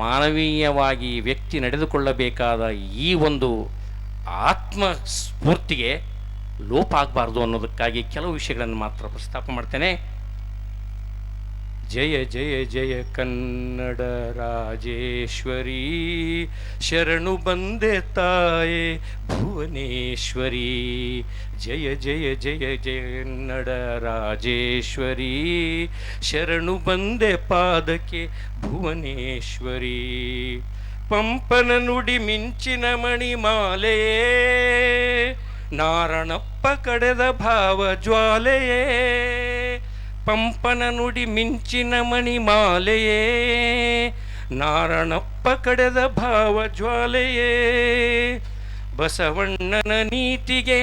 ಮಾನವೀಯವಾಗಿ ವ್ಯಕ್ತಿ ನಡೆದುಕೊಳ್ಳಬೇಕಾದ ಈ ಒಂದು ಆತ್ಮಸ್ಫೂರ್ತಿಗೆ ಲೋಪ ಆಗಬಾರ್ದು ಅನ್ನೋದಕ್ಕಾಗಿ ಕೆಲವು ವಿಷಯಗಳನ್ನು ಮಾತ್ರ ಪ್ರಸ್ತಾಪ ಮಾಡ್ತೇನೆ. ಜಯ ಜಯ ಜಯ ಕನ್ನಡ ರಾಜೇಶ್ವರಿ, ಶರಣು ಬಂದೆ ತಾಯೇ ಭುವನೇಶ್ವರಿ. ಜಯ ಜಯ ಜಯ ಜಯ ಕನ್ನಡ ರಾಜೇಶ್ವರಿ, ಶರಣು ಬಂದೆ ಪಾದಕ್ಕೆ ಭುವನೇಶ್ವರಿ. ಪಂಪನ ನುಡಿ ಮಿಂಚಿನ ಮಣಿಮಾಲೆಯೇ, ನಾರಣಪ್ಪ ಕಡೆದ ಭಾವ ಜ್ವಾಲೆಯೇ. ಪಂಪನ ನುಡಿ ಮಿಂಚಿನ ಮಣಿಮಾಲೆಯೇ, ನಾರಣಪ್ಪ ಕಡೆದ ಭಾವ ಜ್ವಾಲೆಯೇ. ಬಸವಣ್ಣನ ನೀತಿಗೆ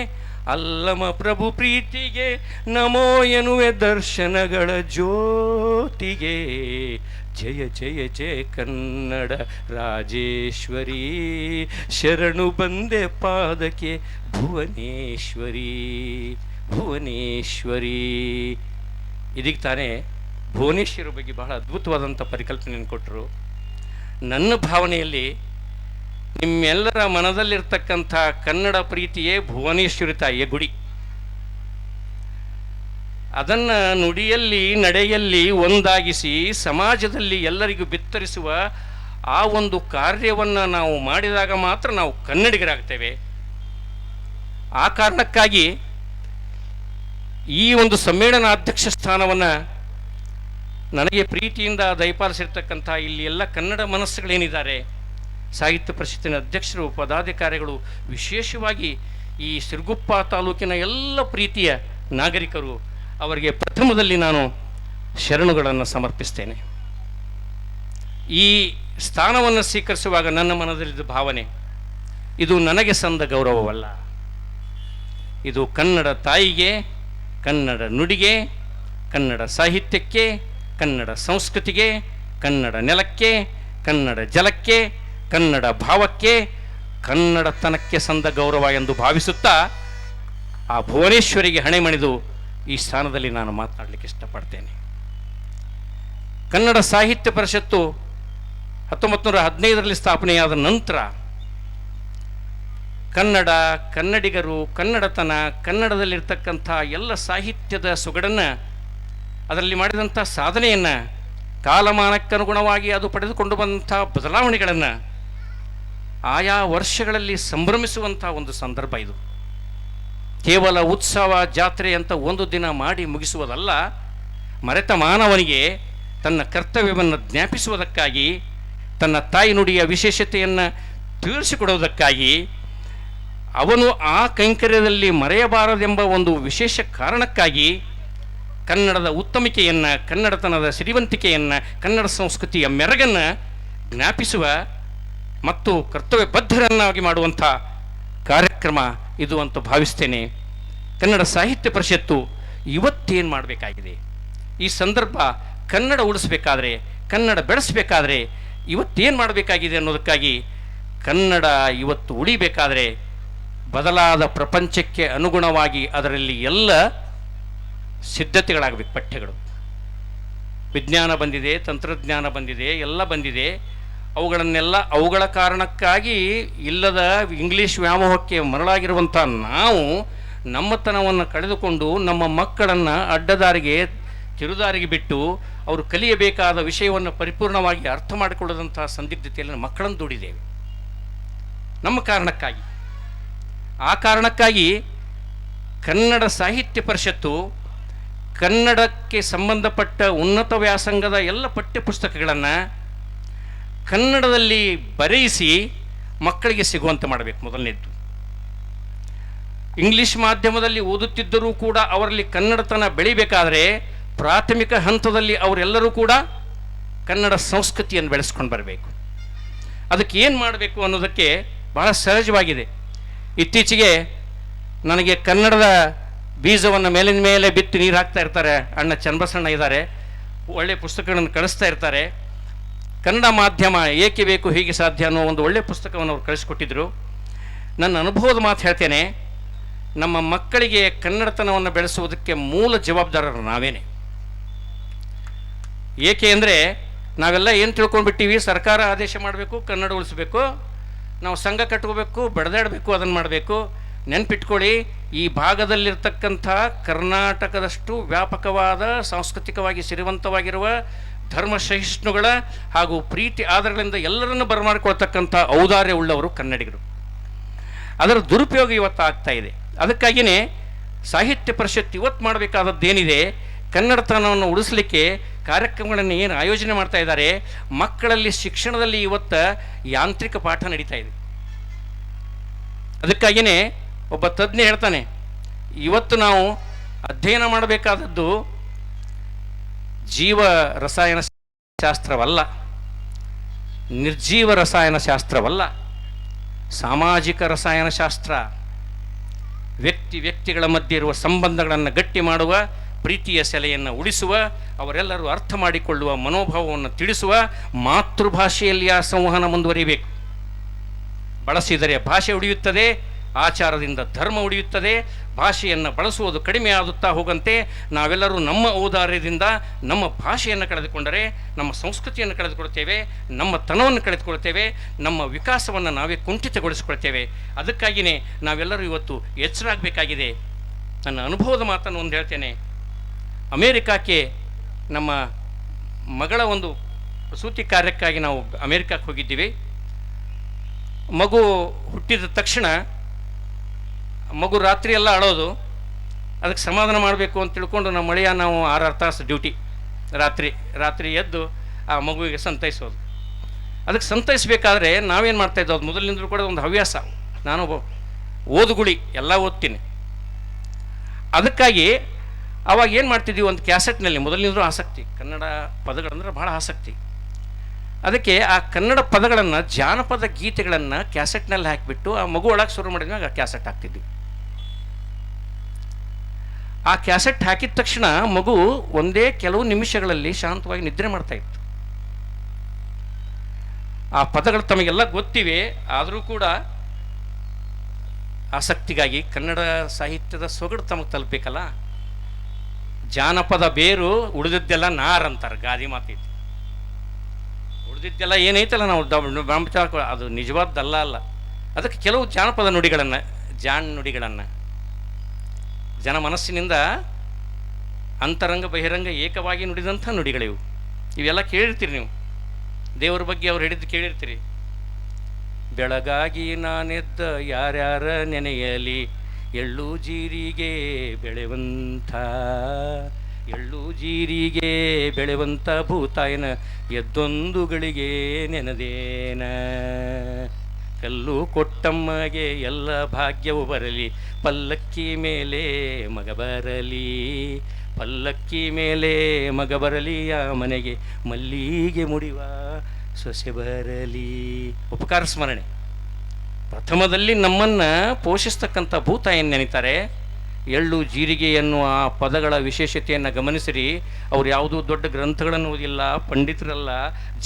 ಅಲ್ಲಮ ಪ್ರಭು ಪ್ರೀತಿಗೆ, ನಮೋ ಎನ್ನುವೆ ದರ್ಶನಗಳ ಜ್ಯೋತಿಗೆ. ಜಯ ಜಯ ಜಯ ಕನ್ನಡ ರಾಜೇಶ್ವರಿ, ಶರಣು ಬಂದೆ ಪಾದಕ್ಕೆ ಭುವನೇಶ್ವರಿ ಭುವನೇಶ್ವರಿ. ಇದಕ್ಕೆ ತಾನೇ ಭುವನೇಶ್ವರಿ ಬಗ್ಗೆ ಬಹಳ ಅದ್ಭುತವಾದಂಥ ಪರಿಕಲ್ಪನೆಯನ್ನು ಕೊಟ್ಟರು. ನನ್ನ ಭಾವನೆಯಲ್ಲಿ ನಿಮ್ಮೆಲ್ಲರ ಮನದಲ್ಲಿರ್ತಕ್ಕಂಥ ಕನ್ನಡ ಪ್ರೀತಿಯೇ ಭುವನೇಶ್ವರಿ ತಾಯಿಯ ಗುಡಿ. ಅದನ್ನು ನುಡಿಯಲ್ಲಿ ನಡೆಯಲ್ಲಿ ಒಂದಾಗಿಸಿ ಸಮಾಜದಲ್ಲಿ ಎಲ್ಲರಿಗೂ ಬಿತ್ತರಿಸುವ ಆ ಒಂದು ಕಾರ್ಯವನ್ನು ನಾವು ಮಾಡಿದಾಗ ಮಾತ್ರ ನಾವು ಕನ್ನಡಿಗರಾಗ್ತೇವೆ. ಆ ಕಾರಣಕ್ಕಾಗಿ ಈ ಒಂದು ಸಮ್ಮೇಳನ ಅಧ್ಯಕ್ಷ ಸ್ಥಾನವನ್ನು ನನಗೆ ಪ್ರೀತಿಯಿಂದ ದಯಪಾಲಿಸಿರ್ತಕ್ಕಂಥ ಇಲ್ಲಿ ಎಲ್ಲ ಕನ್ನಡ ಮನಸ್ಸುಗಳೇನಿದ್ದಾರೆ, ಸಾಹಿತ್ಯ ಪರಿಷತ್ತಿನ ಅಧ್ಯಕ್ಷರು, ಪದಾಧಿಕಾರಿಗಳು, ವಿಶೇಷವಾಗಿ ಈ ಸಿರುಗುಪ್ಪ ತಾಲೂಕಿನ ಎಲ್ಲ ಪ್ರೀತಿಯ ನಾಗರಿಕರು, ಅವರಿಗೆ ಪ್ರಥಮದಲ್ಲಿ ನಾನು ಶರಣುಗಳನ್ನು ಸಮರ್ಪಿಸ್ತೇನೆ. ಈ ಸ್ಥಾನವನ್ನು ಸ್ವೀಕರಿಸುವಾಗ ನನ್ನ ಮನದಲ್ಲಿದ್ದ ಭಾವನೆ, ಇದು ನನಗೆ ಸಂದ ಗೌರವವಲ್ಲ, ಇದು ಕನ್ನಡ ತಾಯಿಗೆ, ಕನ್ನಡ ನುಡಿಗೆ, ಕನ್ನಡ ಸಾಹಿತ್ಯಕ್ಕೆ, ಕನ್ನಡ ಸಂಸ್ಕೃತಿಗೆ, ಕನ್ನಡ ನೆಲಕ್ಕೆ, ಕನ್ನಡ ಜಲಕ್ಕೆ, ಕನ್ನಡ ಭಾವಕ್ಕೆ, ಕನ್ನಡತನಕ್ಕೆ ಸಂದ ಗೌರವ ಎಂದು ಭಾವಿಸುತ್ತಾ ಆ ಭುವನೇಶ್ವರಿಗೆ ಹಣೆ ಮಣಿದು ಈ ಸ್ಥಾನದಲ್ಲಿ ನಾನು ಮಾತನಾಡಲಿಕ್ಕೆ ಇಷ್ಟಪಡ್ತೇನೆ. ಕನ್ನಡ ಸಾಹಿತ್ಯ ಪರಿಷತ್ತು 1915ರಲ್ಲಿ ಸ್ಥಾಪನೆಯಾದ ನಂತರ ಕನ್ನಡ, ಕನ್ನಡಿಗರು, ಕನ್ನಡತನ, ಕನ್ನಡದಲ್ಲಿರ್ತಕ್ಕಂಥ ಎಲ್ಲ ಸಾಹಿತ್ಯದ ಸೊಗಡನ್ನು, ಅದರಲ್ಲಿ ಮಾಡಿದಂಥ ಸಾಧನೆಯನ್ನು, ಕಾಲಮಾನಕ್ಕನುಗುಣವಾಗಿ ಅದು ಪಡೆದುಕೊಂಡು ಬಂದಂಥ ಬದಲಾವಣೆಗಳನ್ನು ಆಯಾ ವರ್ಷಗಳಲ್ಲಿ ಸಂಭ್ರಮಿಸುವಂಥ ಒಂದು ಸಂದರ್ಭ ಇದು. ಕೇವಲ ಉತ್ಸವ, ಜಾತ್ರೆ ಅಂತ ಒಂದು ದಿನ ಮಾಡಿ ಮುಗಿಸುವುದಲ್ಲ, ಮರೆತ ಮಾನವನಿಗೆ ತನ್ನ ಕರ್ತವ್ಯವನ್ನು ಜ್ಞಾಪಿಸುವುದಕ್ಕಾಗಿ, ತನ್ನ ತಾಯಿ ನುಡಿಯ ವಿಶೇಷತೆಯನ್ನು ತಿಳಿಸಿಕೊಡುವುದಕ್ಕಾಗಿ, ಅವನು ಆ ಕೈಂಕರ್ಯದಲ್ಲಿ ಮರೆಯಬಾರದೆಂಬ ಒಂದು ವಿಶೇಷ ಕಾರಣಕ್ಕಾಗಿ ಕನ್ನಡದ ಉತ್ತಮಿಕೆಯನ್ನು, ಕನ್ನಡತನದ ಸಿರಿವಂತಿಕೆಯನ್ನು, ಕನ್ನಡ ಸಂಸ್ಕೃತಿಯ ಮೆರಗನ್ನು ಜ್ಞಾಪಿಸುವ ಮತ್ತು ಕರ್ತವ್ಯ ಬದ್ಧರನ್ನಾಗಿ ಮಾಡುವಂಥ ಕಾರ್ಯಕ್ರಮ ಇದು ಅಂತ ಭಾವಿಸ್ತೇನೆ. ಕನ್ನಡ ಸಾಹಿತ್ಯ ಪರಿಷತ್ತು ಇವತ್ತೇನು ಮಾಡಬೇಕಾಗಿದೆ, ಈ ಸಂದರ್ಭ ಕನ್ನಡ ಉಳಿಸಬೇಕಾದ್ರೆ, ಕನ್ನಡ ಬೆಳೆಸಬೇಕಾದ್ರೆ ಇವತ್ತೇನು ಮಾಡಬೇಕಾಗಿದೆ ಅನ್ನೋದಕ್ಕಾಗಿ, ಕನ್ನಡ ಇವತ್ತು ಉಳಿಬೇಕಾದರೆ ಬದಲಾದ ಪ್ರಪಂಚಕ್ಕೆ ಅನುಗುಣವಾಗಿ ಅದರಲ್ಲಿ ಎಲ್ಲ ಸಿದ್ಧತೆಗಳಾಗಬೇಕು. ಪಠ್ಯಗಳು, ವಿಜ್ಞಾನ ಬಂದಿದೆ, ತಂತ್ರಜ್ಞಾನ ಬಂದಿದೆ, ಎಲ್ಲ ಬಂದಿದೆ. ಅವುಗಳನ್ನೆಲ್ಲ ಅವುಗಳ ಕಾರಣಕ್ಕಾಗಿ ಇಲ್ಲದ ಇಂಗ್ಲೀಷ್ ವ್ಯಾಮೋಹಕ್ಕೆ ಮರಳಾಗಿರುವಂಥ ನಾವು ನಮ್ಮತನವನ್ನು ಕಳೆದುಕೊಂಡು ನಮ್ಮ ಮಕ್ಕಳನ್ನು ಅಡ್ಡದಾರಿಗೆ, ಕಿರುದಾರಿಗೆ ಬಿಟ್ಟು ಅವರು ಕಲಿಯಬೇಕಾದ ವಿಷಯವನ್ನು ಪರಿಪೂರ್ಣವಾಗಿ ಅರ್ಥ ಮಾಡಿಕೊಳ್ಳದಂಥ ಸಂದಿಗ್ಧತೆಯಲ್ಲಿ ಮಕ್ಕಳನ್ನು ದುಡಿದ್ದೇವೆ ನಮ್ಮ ಕಾರಣಕ್ಕಾಗಿ. ಆ ಕಾರಣಕ್ಕಾಗಿ ಕನ್ನಡ ಸಾಹಿತ್ಯ ಪರಿಷತ್ತು ಕನ್ನಡಕ್ಕೆ ಸಂಬಂಧಪಟ್ಟ ಉನ್ನತ ವ್ಯಾಸಂಗದ ಎಲ್ಲ ಪಠ್ಯಪುಸ್ತಕಗಳನ್ನು ಕನ್ನಡದಲ್ಲಿ ಬರೆಯಿಸಿ ಮಕ್ಕಳಿಗೆ ಸಿಗುವಂತೆ ಮಾಡಬೇಕು. ಮೊದಲನೇದ್ದು, ಇಂಗ್ಲಿಷ್ ಮಾಧ್ಯಮದಲ್ಲಿ ಓದುತ್ತಿದ್ದರೂ ಕೂಡ ಅವರಲ್ಲಿ ಕನ್ನಡತನ ಬೆಳಿಬೇಕಾದ್ರೆ ಪ್ರಾಥಮಿಕ ಹಂತದಲ್ಲಿ ಅವರೆಲ್ಲರೂ ಕೂಡ ಕನ್ನಡ ಸಂಸ್ಕೃತಿಯನ್ನು ಬೆಳೆಸ್ಕೊಂಡು ಬರಬೇಕು. ಅದಕ್ಕೆ ಏನು ಮಾಡಬೇಕು ಅನ್ನೋದಕ್ಕೆ ಬಹಳ ಸಹಜವಾಗಿದೆ. ಇತ್ತೀಚೆಗೆ ನನಗೆ ಕನ್ನಡದ ಬೀಜವನ್ನು ಮೇಲಿನ ಮೇಲೆ ಬಿತ್ತಿ ನೀರು ಹಾಕ್ತಾ ಇರ್ತಾರೆ ಅಣ್ಣ ಚನ್ನಬಸಣ್ಣ ಇದ್ದಾರೆ, ಒಳ್ಳೆಯ ಪುಸ್ತಕಗಳನ್ನು ಕಳಿಸ್ತಾ ಇರ್ತಾರೆ. ಕನ್ನಡ ಮಾಧ್ಯಮ ಏಕೆ ಬೇಕು, ಹೀಗೆ ಸಾಧ್ಯ ಅನ್ನೋ ಒಂದು ಒಳ್ಳೆಯ ಪುಸ್ತಕವನ್ನು ಅವರು ಕಳಿಸ್ಕೊಟ್ಟಿದ್ರು. ನನ್ನ ಅನುಭವದ ಮಾತು ಹೇಳ್ತೇನೆ, ನಮ್ಮ ಮಕ್ಕಳಿಗೆ ಕನ್ನಡತನವನ್ನು ಬೆಳೆಸುವುದಕ್ಕೆ ಮೂಲ ಜವಾಬ್ದಾರರು ನಾವೇನೆ. ಏಕೆ ಅಂದರೆ ನಾವೆಲ್ಲ ಏನು ತಿಳ್ಕೊಂಡ್ಬಿಟ್ಟಿವಿ, ಸರ್ಕಾರ ಆದೇಶ ಮಾಡಬೇಕು, ಕನ್ನಡ ಉಳಿಸ್ಬೇಕು, ನಾವು ಸಂಘ ಕಟ್ಕೋಬೇಕು, ಬಡದಾಡಬೇಕು, ಅದನ್ನು ಮಾಡಬೇಕು. ನೆನ್ಪಿಟ್ಕೊಳ್ಳಿ, ಈ ಭಾಗದಲ್ಲಿರ್ತಕ್ಕಂಥ ಕರ್ನಾಟಕದಷ್ಟು ವ್ಯಾಪಕವಾದ ಸಾಂಸ್ಕೃತಿಕವಾಗಿ ಸಿರಿವಂತವಾಗಿರುವ ಧರ್ಮ ಸಹಿಷ್ಣುಗಳ ಹಾಗೂ ಪ್ರೀತಿ ಆಧಾರಗಳಿಂದ ಎಲ್ಲರನ್ನು ಬರಮಾಡಿಕೊಳ್ತಕ್ಕಂಥ ಔದಾರ್ಯ ಉಳ್ಳವರು ಕನ್ನಡಿಗರು. ಅದರ ದುರುಪಯೋಗ ಇವತ್ತು ಆಗ್ತಾ ಇದೆ. ಅದಕ್ಕಾಗಿಯೇ ಸಾಹಿತ್ಯ ಪರಿಷತ್ ಇವತ್ತು ಮಾಡಬೇಕಾದದ್ದೇನಿದೆ, ಕನ್ನಡತನವನ್ನು ಉಳಿಸಲಿಕ್ಕೆ ಕಾರ್ಯಕ್ರಮಗಳನ್ನು ಏನು ಆಯೋಜನೆ ಮಾಡ್ತಾ ಇದ್ದಾರೆ, ಮಕ್ಕಳಲ್ಲಿ ಶಿಕ್ಷಣದಲ್ಲಿ ಇವತ್ತು ಯಾಂತ್ರಿಕ ಪಾಠ ನಡೀತಾ ಇದೆ. ಅದಕ್ಕಾಗಿಯೇ ಒಬ್ಬ ತಜ್ಞ ಹೇಳ್ತಾನೆ, ಇವತ್ತು ನಾವು ಅಧ್ಯಯನ ಮಾಡಬೇಕಾದದ್ದು ಜೀವ ರಸಾಯನ ಶಾಸ್ತ್ರವಲ್ಲ, ನಿರ್ಜೀವ ರಸಾಯನ ಶಾಸ್ತ್ರವಲ್ಲ, ಸಾಮಾಜಿಕ ರಸಾಯನ ಶಾಸ್ತ್ರ. ವ್ಯಕ್ತಿಗಳ ಮಧ್ಯೆ ಇರುವ ಸಂಬಂಧಗಳನ್ನು ಗಟ್ಟಿ ಮಾಡುವ, ಪ್ರೀತಿಯ ಸೆಲೆಯನ್ನು ಉಳಿಸುವ, ಅವರೆಲ್ಲರೂ ಅರ್ಥ ಮಾಡಿಕೊಳ್ಳುವ ಮನೋಭಾವವನ್ನು ತಿಳಿಸುವ ಮಾತೃಭಾಷೆಯಲ್ಲಿ ಆ ಸಂವಹನ ಮುಂದುವರಿಬೇಕು. ಬಳಸಿದರೆ ಭಾಷೆ ಉಳಿಯುತ್ತದೆ, ಆಚಾರದಿಂದ ಧರ್ಮ ಉಳಿಯುತ್ತದೆ. ಭಾಷೆಯನ್ನು ಬಳಸುವುದು ಕಡಿಮೆ ಆಗುತ್ತಾ ಹೋಗಂತೆ ನಾವೆಲ್ಲರೂ ನಮ್ಮ ಔದಾರ್ಯದಿಂದ ನಮ್ಮ ಭಾಷೆಯನ್ನು ಕಳೆದುಕೊಂಡರೆ ನಮ್ಮ ಸಂಸ್ಕೃತಿಯನ್ನು ಕಳೆದುಕೊಳ್ತೇವೆ, ನಮ್ಮ ತನವನ್ನು ಕಳೆದುಕೊಳ್ತೇವೆ, ನಮ್ಮ ವಿಕಾಸವನ್ನು ನಾವೇ ಕುಂಠಿತಗೊಳಿಸಿಕೊಳ್ತೇವೆ. ಅದಕ್ಕಾಗಿಯೇ ನಾವೆಲ್ಲರೂ ಇವತ್ತು ಎಚ್ಚರಾಗಬೇಕಾಗಿದೆ. ನನ್ನ ಅನುಭವದ ಮಾತನ್ನು ಒಂದು ಹೇಳ್ತೇನೆ. ಅಮೇರಿಕಕ್ಕೆ ನಮ್ಮ ಮಗಳ ಒಂದು ಪ್ರಸೂತಿ ಕಾರ್ಯಕ್ಕಾಗಿ ನಾವು ಅಮೇರಿಕಕ್ಕೆ ಹೋಗಿದ್ದೀವಿ. ಮಗು ಹುಟ್ಟಿದ ತಕ್ಷಣ ಮಗು ರಾತ್ರಿ ಎಲ್ಲ ಅಳೋದು. ಅದಕ್ಕೆ ಸಮಾಧಾನ ಮಾಡಬೇಕು ಅಂತ ತಿಳ್ಕೊಂಡು ನಮ್ಮ ಮಳೆಯ ನಾವು 6 ತಾಸು ಡ್ಯೂಟಿ, ರಾತ್ರಿ ಎದ್ದು ಆ ಮಗುವಿಗೆ ಸಂತೈಸೋದು. ಅದಕ್ಕೆ ಸಂತೈಸಬೇಕಾದ್ರೆ ನಾವೇನು ಮಾಡ್ತಾಯಿದ್ದೋ, ಅದು ಮೊದಲಿನಿಂದಲೂ ಕೂಡ ಒಂದು ಹವ್ಯಾಸ. ನಾನು ಓದುಗುಳಿ ಎಲ್ಲ ಓದ್ತೀನಿ. ಅದಕ್ಕಾಗಿ ಅವಾಗ ಏನು ಮಾಡ್ತಿದ್ದೀವಿ, ಒಂದು ಕ್ಯಾಸೆಟ್ನಲ್ಲಿ ಮೊದಲಿನಿಂದಲೂ ಆಸಕ್ತಿ, ಕನ್ನಡ ಪದಗಳಂದ್ರೆ ಭಾಳ ಆಸಕ್ತಿ. ಅದಕ್ಕೆ ಆ ಕನ್ನಡ ಪದಗಳನ್ನು, ಜಾನಪದ ಗೀತೆಗಳನ್ನು ಕ್ಯಾಸೆಟ್ನಲ್ಲಿ ಹಾಕಿಬಿಟ್ಟು ಆ ಮಗು ಒಳಗೆ ಶುರು ಮಾಡಿದ್ಮೇಲೆ ಆ ಕ್ಯಾಸೆಟ್ ಹಾಕ್ತಿದ್ವಿ. ಆ ಕ್ಯಾಸೆಟ್ ಹಾಕಿದ ತಕ್ಷಣ ಮಗು ಒಂದೇ ಕೆಲವು ನಿಮಿಷಗಳಲ್ಲಿ ಶಾಂತವಾಗಿ ನಿದ್ರೆ ಮಾಡ್ತಾ ಇತ್ತು. ಆ ಪದಗಳು ತಮಗೆಲ್ಲ ಗೊತ್ತಿವೆ, ಆದರೂ ಕೂಡ ಆಸಕ್ತಿಗಾಗಿ ಕನ್ನಡ ಸಾಹಿತ್ಯದ ಸೊಗಡು ತಮಗೆ ತಲುಪಬೇಕಲ್ಲ. ಜಾನಪದ ಬೇರು, ಉಳಿದಿದ್ದೆಲ್ಲ ನಾರ್ ಅಂತಾರೆ, ಗಾದಿ ಮಾತೈತಿ. ಉಳಿದಿದ್ದೆಲ್ಲ ಏನೈತಲ್ಲ ನಾವು ಅದು ನಿಜವಾದ್ದಲ್ಲ ಅಲ್ಲ. ಅದಕ್ಕೆ ಕೆಲವು ಜಾನಪದ ನುಡಿಗಳನ್ನು, ನುಡಿಗಳನ್ನು ಜನ ಮನಸ್ಸಿನಿಂದ ಅಂತರಂಗ ಬಹಿರಂಗ ಏಕವಾಗಿ ನುಡಿದಂಥ ನುಡಿಗಳಿವು. ಇವೆಲ್ಲ ಕೇಳಿರ್ತೀರಿ ನೀವು, ದೇವರ ಬಗ್ಗೆ ಅವ್ರು ಹೇಳಿದ್ದು ಕೇಳಿರ್ತೀರಿ. ಬೆಳಗಾಗಿ ನಾನೆದ್ದ ಯಾರ್ಯಾರ ನೆನೆಯಲಿ, ಎಳ್ಳು ಜೀರಿಗೆ ಬೆಳೆವಂಥ, ಎಳ್ಳು ಜೀರಿಗೆ ಬೆಳೆವಂಥ ಭೂತಾಯನ ಎದ್ದೊಂದು ಗಳಿಗೆ ನೆನದೇನ. ಕಲ್ಲು ಕೊಟ್ಟಮ್ಮಗೆ ಎಲ್ಲ ಭಾಗ್ಯವು ಬರಲಿ, ಪಲ್ಲಕ್ಕಿ ಮೇಲೆ ಮಗ ಬರಲಿ, ಪಲ್ಲಕ್ಕಿ ಮೇಲೆ ಮಗ ಬರಲಿ, ಆ ಮನೆಗೆ ಮಲ್ಲಿಗೆ ಮುಡಿವ ಸೊಸೆ ಬರಲಿ. ಉಪಕಾರ ಸ್ಮರಣೆ. ಪ್ರಥಮದಲ್ಲಿ ನಮ್ಮನ್ನು ಪೋಷಿಸ್ತಕ್ಕಂಥ ಭೂತಾಯನ್ನು ನೆನೀತಾರೆ. ಎಳ್ಳು ಜೀರಿಗೆ ಎನ್ನುವ ಆ ಪದಗಳ ವಿಶೇಷತೆಯನ್ನು ಗಮನಿಸಿರಿ. ಅವರು ಯಾವುದೂ ದೊಡ್ಡ ಗ್ರಂಥಗಳನ್ನು ಓದಿಲ್ಲ, ಪಂಡಿತರಲ್ಲ,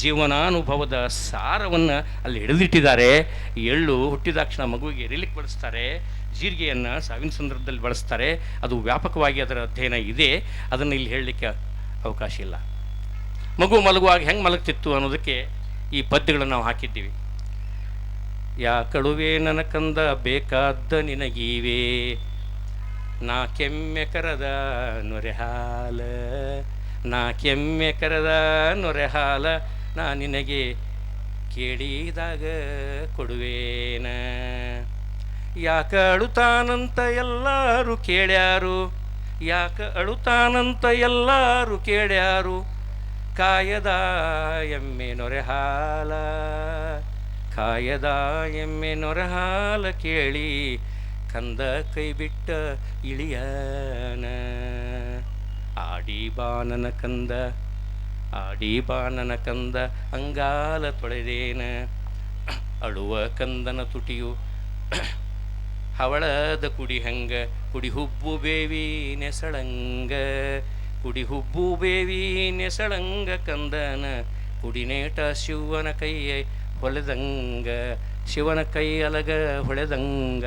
ಜೀವನಾನುಭವದ ಸಾರವನ್ನು ಅಲ್ಲಿ ಹಿಡಿದಿಟ್ಟಿದ್ದಾರೆ. ಎಳ್ಳು ಹುಟ್ಟಿದಾಕ್ಷಣ ಮಗುವಿಗೆ ಎರಿಲಿಕ್ಕೆ ಬಳಸ್ತಾರೆ, ಜೀರಿಗೆಯನ್ನು ಸಾವಿನ ಸಂದರ್ಭದಲ್ಲಿ ಬಳಸ್ತಾರೆ. ಅದು ವ್ಯಾಪಕವಾಗಿ ಅದರ ಅಧ್ಯಯನ ಇದೆ, ಅದನ್ನು ಇಲ್ಲಿ ಹೇಳಲಿಕ್ಕೆ ಅವಕಾಶ ಇಲ್ಲ. ಮಗು ಮಲಗುವಾಗ ಹೆಂಗೆ ಮಲಗ್ತಿತ್ತು ಅನ್ನೋದಕ್ಕೆ ಈ ಪದ್ಯಗಳನ್ನು ನಾವು ಹಾಕಿದ್ದೀವಿ. ಯಾ ಕಳುವೆ ನನ್ನ ಕಂದ ಬೇಕಾದ ನಿನಗೀವೇ, ನಾ ಕೆಮ್ಮೆ ಕರದ ನೊರೆ ಹಾಲ, ನಾ ಕೆಮ್ಮೆ ಕರದ ನೊರೆ ಹಾಲ, ನಾ ನಿನಗೆ ಕೇಳಿದಾಗ ಕೊಡುವೇನ. ಯಾಕ ಅಳುತ್ತಾನಂತ ಎಲ್ಲರೂ ಕೇಳ್ಯಾರು, ಯಾಕ ಅಳುತ್ತಾನಂತ ಎಲ್ಲರೂ ಕೇಳ್ಯಾರು, ಕಾಯದ ಎಮ್ಮೆ ನೊರೆ ಹಾಲ, ಕಾಯದ ಎಮ್ಮೆ ನೊರೆ ಹಾಲ ಕೇಳಿ ಕಂದ ಕೈ ಬಿಟ್ಟ ಇಳಿಯನ. ಆಡಿ ಬಾನನ ಕಂದ, ಆಡಿ ಬಾನನ ಕಂದ, ಅಂಗಾಲ ತೊಳೆದೇನ. ಅಳುವ ಕಂದನ ತುಟಿಯು ಹವಳದ ಕುಡಿ ಹಂಗ, ಕುಡಿ ಹುಬ್ಬು ಬೇವಿ ನೆಸಳಂಗ, ಕುಡಿ ಹುಬ್ಬು ಬೇವಿ ನೆಸಳಂಗ, ಕಂದನ ಕುಡಿನೇಟ ಶಿವನ ಕೈಯ ಹೊಳೆದಂಗ, ಶಿವನ ಕೈ ಅಲಗ ಹೊಳೆದಂಗ.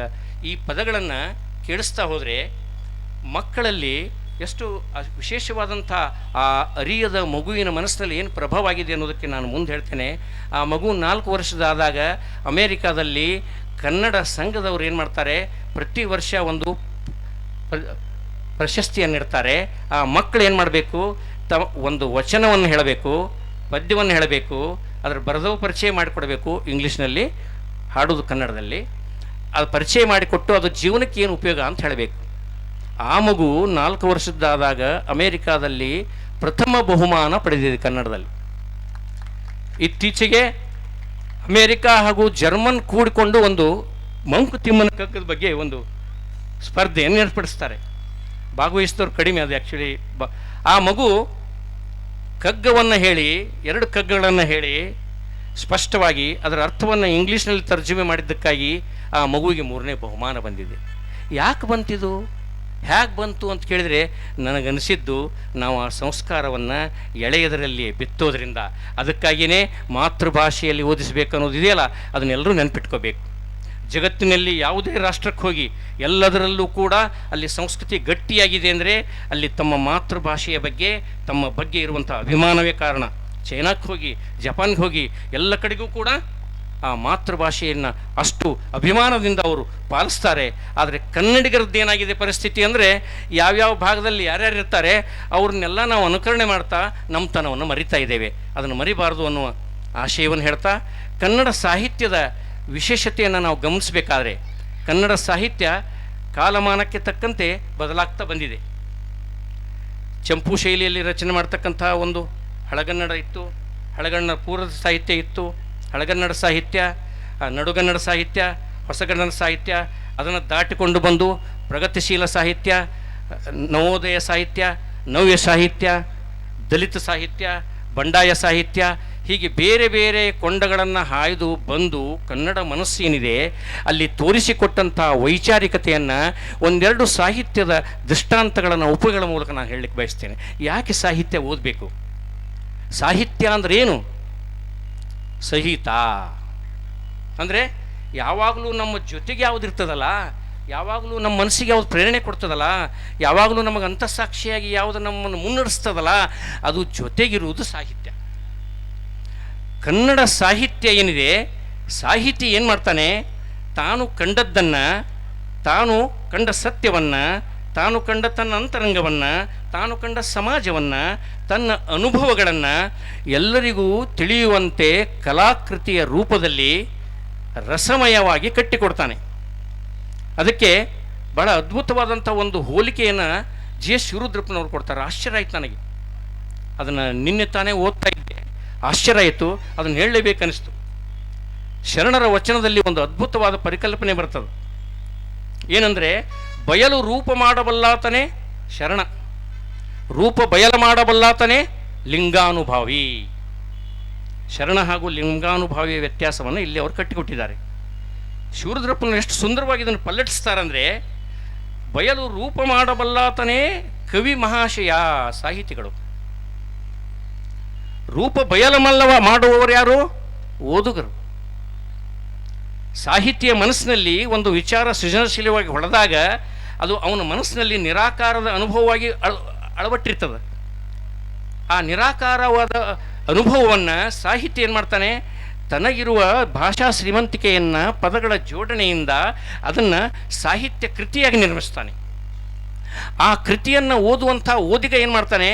ಈ ಪದಗಳನ್ನು ಕೇಳಿಸ್ತಾ ಹೋದರೆ ಮಕ್ಕಳಲ್ಲಿ ಎಷ್ಟು ವಿಶೇಷವಾದಂಥ ಆ ಅರಿಯದ ಮಗುವಿನ ಮನಸ್ಸಿನಲ್ಲಿ ಏನು ಪ್ರಭಾವ ಆಗಿದೆ ಅನ್ನೋದಕ್ಕೆ ನಾನು ಮುಂದೆ ಹೇಳ್ತೇನೆ. ಆ ಮಗು 4 ವರ್ಷದಾದಾಗ ಅಮೇರಿಕಾದಲ್ಲಿ ಕನ್ನಡ ಸಂಘದವ್ರು ಏನು ಮಾಡ್ತಾರೆ, ಪ್ರತಿ ವರ್ಷ ಒಂದು ಪ್ರಶಸ್ತಿಯನ್ನು ಇಡ್ತಾರೆ. ಆ ಮಕ್ಕಳು ಏನು ಮಾಡಬೇಕು, ಒಂದು ವಚನವನ್ನು ಹೇಳಬೇಕು, ಪದ್ಯವನ್ನು ಹೇಳಬೇಕು, ಅದರ ಬರೆದವ ಪರಿಚಯ ಮಾಡಿಕೊಡಬೇಕು, ಇಂಗ್ಲೀಷ್ನಲ್ಲಿ ಹಾಡೋದು ಕನ್ನಡದಲ್ಲಿ, ಅದು ಪರಿಚಯ ಮಾಡಿಕೊಟ್ಟು ಅದು ಜೀವನಕ್ಕೆ ಏನು ಉಪಯೋಗ ಅಂತ ಹೇಳಬೇಕು. ಆ ಮಗು 4 ವರ್ಷದ್ದಾದಾಗ ಅಮೇರಿಕಾದಲ್ಲಿ ಪ್ರಥಮ ಬಹುಮಾನ ಪಡೆದಿದೆ ಕನ್ನಡದಲ್ಲಿ. ಇತ್ತೀಚೆಗೆ ಅಮೇರಿಕಾ ಹಾಗೂ ಜರ್ಮನ್ ಕೂಡಿಕೊಂಡು ಒಂದು ಮಂಕುತಿಮ್ಮನ ಕಗ್ಗದ ಬಗ್ಗೆ ಒಂದು ಸ್ಪರ್ಧೆಯನ್ನು ಏರ್ಪಡಿಸ್ತಾರೆ. ಭಾಗವಹಿಸಿದವ್ರು ಕಡಿಮೆ. ಅದು ಆ್ಯಕ್ಚುಲಿ ಆ ಮಗು ಕಗ್ಗವನ್ನು ಹೇಳಿ, 2 ಕಗ್ಗಗಳನ್ನು ಹೇಳಿ ಸ್ಪಷ್ಟವಾಗಿ ಅದರ ಅರ್ಥವನ್ನು ಇಂಗ್ಲೀಷ್ನಲ್ಲಿ ತರ್ಜುಮೆ ಮಾಡಿದ್ದಕ್ಕಾಗಿ ಆ ಮಗುವಿಗೆ 3ನೇ ಬಹುಮಾನ ಬಂದಿದೆ. ಯಾಕೆ ಬಂತಿದು, ಹೇಗೆ ಬಂತು ಅಂತ ಕೇಳಿದರೆ, ನನಗನ್ನಿಸಿದ್ದು ನಾವು ಆ ಸಂಸ್ಕಾರವನ್ನು ಎಳೆಯದರಲ್ಲಿ ಬಿತ್ತೋದ್ರಿಂದ, ಅದಕ್ಕಾಗಿಯೇ ಮಾತೃಭಾಷೆಯಲ್ಲಿ ಓದಿಸಬೇಕು ಅನ್ನೋದು ಇದೆಯಲ್ಲ, ಅದನ್ನೆಲ್ಲರೂ ನೆನಪಿಟ್ಕೋಬೇಕು. ಜಗತ್ತಿನಲ್ಲಿ ಯಾವುದೇ ರಾಷ್ಟ್ರಕ್ಕೆ ಹೋಗಿ ಎಲ್ಲದರಲ್ಲೂ ಕೂಡ ಅಲ್ಲಿ ಸಂಸ್ಕೃತಿ ಗಟ್ಟಿಯಾಗಿದೆ ಅಂದರೆ ಅಲ್ಲಿ ತಮ್ಮ ಮಾತೃಭಾಷೆಯ ಬಗ್ಗೆ, ತಮ್ಮ ಬಗ್ಗೆ ಇರುವಂಥ ಅಭಿಮಾನವೇ ಕಾರಣ. ಚೈನಾಕ್ಕೆ ಹೋಗಿ, ಜಪಾನ್ಗೆ ಹೋಗಿ, ಎಲ್ಲ ಕಡೆಗೂ ಕೂಡ ಆ ಮಾತೃಭಾಷೆಯನ್ನು ಅಷ್ಟು ಅಭಿಮಾನದಿಂದ ಅವರು ಪಾಲಿಸ್ತಾರೆ. ಆದರೆ ಕನ್ನಡಿಗರದ್ದೇನಾಗಿದೆ ಪರಿಸ್ಥಿತಿ ಅಂದರೆ, ಯಾವ್ಯಾವ ಭಾಗದಲ್ಲಿ ಯಾರ್ಯಾರು ಇರ್ತಾರೆ ಅವ್ರನ್ನೆಲ್ಲ ನಾವು ಅನುಕರಣೆ ಮಾಡ್ತಾ ನಮ್ಮತನವನ್ನು ಮರಿತಾ ಇದ್ದೇವೆ. ಅದನ್ನು ಮರಿಬಾರ್ದು ಅನ್ನುವ ಆಶಯವನ್ನು ಹೇಳ್ತಾ, ಕನ್ನಡ ಸಾಹಿತ್ಯದ ವಿಶೇಷತೆಯನ್ನು ನಾವು ಗಮನಿಸಬೇಕಾದ್ರೆ, ಕನ್ನಡ ಸಾಹಿತ್ಯ ಕಾಲಮಾನಕ್ಕೆ ತಕ್ಕಂತೆ ಬದಲಾಗ್ತಾ ಬಂದಿದೆ. ಚಂಪು ಶೈಲಿಯಲ್ಲಿ ರಚನೆ ಮಾಡ್ತಕ್ಕಂಥ ಒಂದು ಹಳಗನ್ನಡ ಇತ್ತು, ಹಳಗನ್ನಡ ಪೂರ್ವದ ಸಾಹಿತ್ಯ ಇತ್ತು, ಹಳಗನ್ನಡ ಸಾಹಿತ್ಯ, ನಡುಗನ್ನಡ ಸಾಹಿತ್ಯ, ಹೊಸಗನ್ನಡ ಸಾಹಿತ್ಯ, ಅದನ್ನು ದಾಟಿಕೊಂಡು ಬಂದು ಪ್ರಗತಿಶೀಲ ಸಾಹಿತ್ಯ, ನವೋದಯ ಸಾಹಿತ್ಯ, ನವ್ಯ ಸಾಹಿತ್ಯ, ದಲಿತ ಸಾಹಿತ್ಯ, ಬಂಡಾಯ ಸಾಹಿತ್ಯ, ಹೀಗೆ ಬೇರೆ ಬೇರೆ ಕೊಂಡಗಳನ್ನು ಹಾಯ್ದು ಬಂದು ಕನ್ನಡ ಮನಸ್ಸೇನಿದೆ ಅಲ್ಲಿ ತೋರಿಸಿಕೊಟ್ಟಂಥ ವೈಚಾರಿಕತೆಯನ್ನು 1-2 ಸಾಹಿತ್ಯದ ದೃಷ್ಟಾಂತಗಳನ್ನು ಉಪಗಳ ಮೂಲಕ ನಾನು ಹೇಳಲಿಕ್ಕೆ ಬಯಸ್ತೇನೆ. ಯಾಕೆ ಸಾಹಿತ್ಯ ಓದಬೇಕು? ಸಾಹಿತ್ಯ ಅಂದ್ರೆ ಏನು? ಸಹಿತ ಅಂದರೆ ಯಾವಾಗಲೂ ನಮ್ಮ ಜೊತೆಗೆ ಯಾವುದು ಇರ್ತದಲ್ಲ, ಯಾವಾಗಲೂ ನಮ್ಮ ಮನಸ್ಸಿಗೆ ಯಾವುದು ಪ್ರೇರಣೆ ಕೊಡ್ತದಲ್ಲ, ಯಾವಾಗಲೂ ನಮಗೆ ಅಂತಃಸಾಕ್ಷಿಯಾಗಿ ಯಾವುದು ನಮ್ಮನ್ನು ಮುನ್ನಡೆಸ್ತದಲ್ಲ, ಅದು ಜೊತೆಗಿರುವುದು ಸಾಹಿತ್ಯ. ಕನ್ನಡ ಸಾಹಿತ್ಯ ಏನಿದೆ, ಸಾಹಿತಿ ಏನು ಮಾಡ್ತಾನೆ, ತಾನು ಕಂಡದ್ದನ್ನು, ತಾನು ಕಂಡ ಸತ್ಯವನ್ನು, ತಾನು ಕಂಡ ತನ್ನ ಅಂತರಂಗವನ್ನು, ತಾನು ಕಂಡ ಸಮಾಜವನ್ನು, ತನ್ನ ಅನುಭವಗಳನ್ನು ಎಲ್ಲರಿಗೂ ತಿಳಿಯುವಂತೆ ಕಲಾಕೃತಿಯ ರೂಪದಲ್ಲಿ ರಸಮಯವಾಗಿ ಕಟ್ಟಿಕೊಡ್ತಾನೆ. ಅದಕ್ಕೆ ಬಹಳ ಅದ್ಭುತವಾದಂಥ ಒಂದು ಹೋಲಿಕೆಯನ್ನು GS ಶಿವರುದ್ರಪ್ಪನವ್ರು ಕೊಡ್ತಾರೆ. ಆಶ್ಚರ್ಯ ಆಯ್ತು ನನಗೆ. ಅದನ್ನು ನಿನ್ನೆ ತಾನೇ ಓದ್ತಾ ಇದ್ದೆ, ಆಶ್ಚರ್ಯ ಆಯಿತು, ಅದನ್ನು ಹೇಳಲೇಬೇಕನ್ನಿಸ್ತು. ಶರಣರ ವಚನದಲ್ಲಿ ಒಂದು ಅದ್ಭುತವಾದ ಪರಿಕಲ್ಪನೆ ಬರ್ತದೆ. ಏನಂದರೆ, ಬಯಲು ರೂಪ ಮಾಡಬಲ್ಲಾತನೇ ಶರಣ, ರೂಪ ಬಯಲು ಮಾಡಬಲ್ಲಾತನೇ ಲಿಂಗಾನುಭಾವಿ. ಶರಣ ಹಾಗೂ ಲಿಂಗಾನುಭಾವಿಯ ವ್ಯತ್ಯಾಸವನ್ನು ಇಲ್ಲಿ ಅವರು ಕಟ್ಟಿಕೊಟ್ಟಿದ್ದಾರೆ. ಶಿವರುದ್ರಪ್ಪನ ಎಷ್ಟು ಸುಂದರವಾಗಿ ಇದನ್ನು ಪಲ್ಲಟಿಸ್ತಾರಂದರೆ, ಬಯಲು ರೂಪ ಮಾಡಬಲ್ಲಾತನೇ ಕವಿ ಮಹಾಶಯ. ಸಾಹಿತಿಗಳು ರೂಪ ಬಯಲಮಲ್ಲವ ಮಾಡುವವರು ಯಾರು? ಓದುಗರು. ಸಾಹಿತ್ಯ ಮನಸ್ಸಿನಲ್ಲಿ ಒಂದು ವಿಚಾರ ಸೃಜನಶೀಲವಾಗಿ ಹೊಳೆದಾಗ ಅದು ಅವನ ಮನಸ್ಸಿನಲ್ಲಿ ನಿರಾಕಾರದ ಅನುಭವವಾಗಿ ಅಳವಟ್ಟಿರ್ತದೆ. ಆ ನಿರಾಕಾರವಾದ ಅನುಭವವನ್ನು ಸಾಹಿತ್ಯ ಏನು ಮಾಡ್ತಾನೆ, ತನಗಿರುವ ಭಾಷಾ ಶ್ರೀಮಂತಿಕೆಯನ್ನು ಪದಗಳ ಜೋಡಣೆಯಿಂದ ಅದನ್ನು ಸಾಹಿತ್ಯ ಕೃತಿಯಾಗಿ ನಿರ್ಮಿಸ್ತಾನೆ. ಆ ಕೃತಿಯನ್ನು ಓದುವಂಥ ಓದಿಗ ಏನು ಮಾಡ್ತಾನೆ,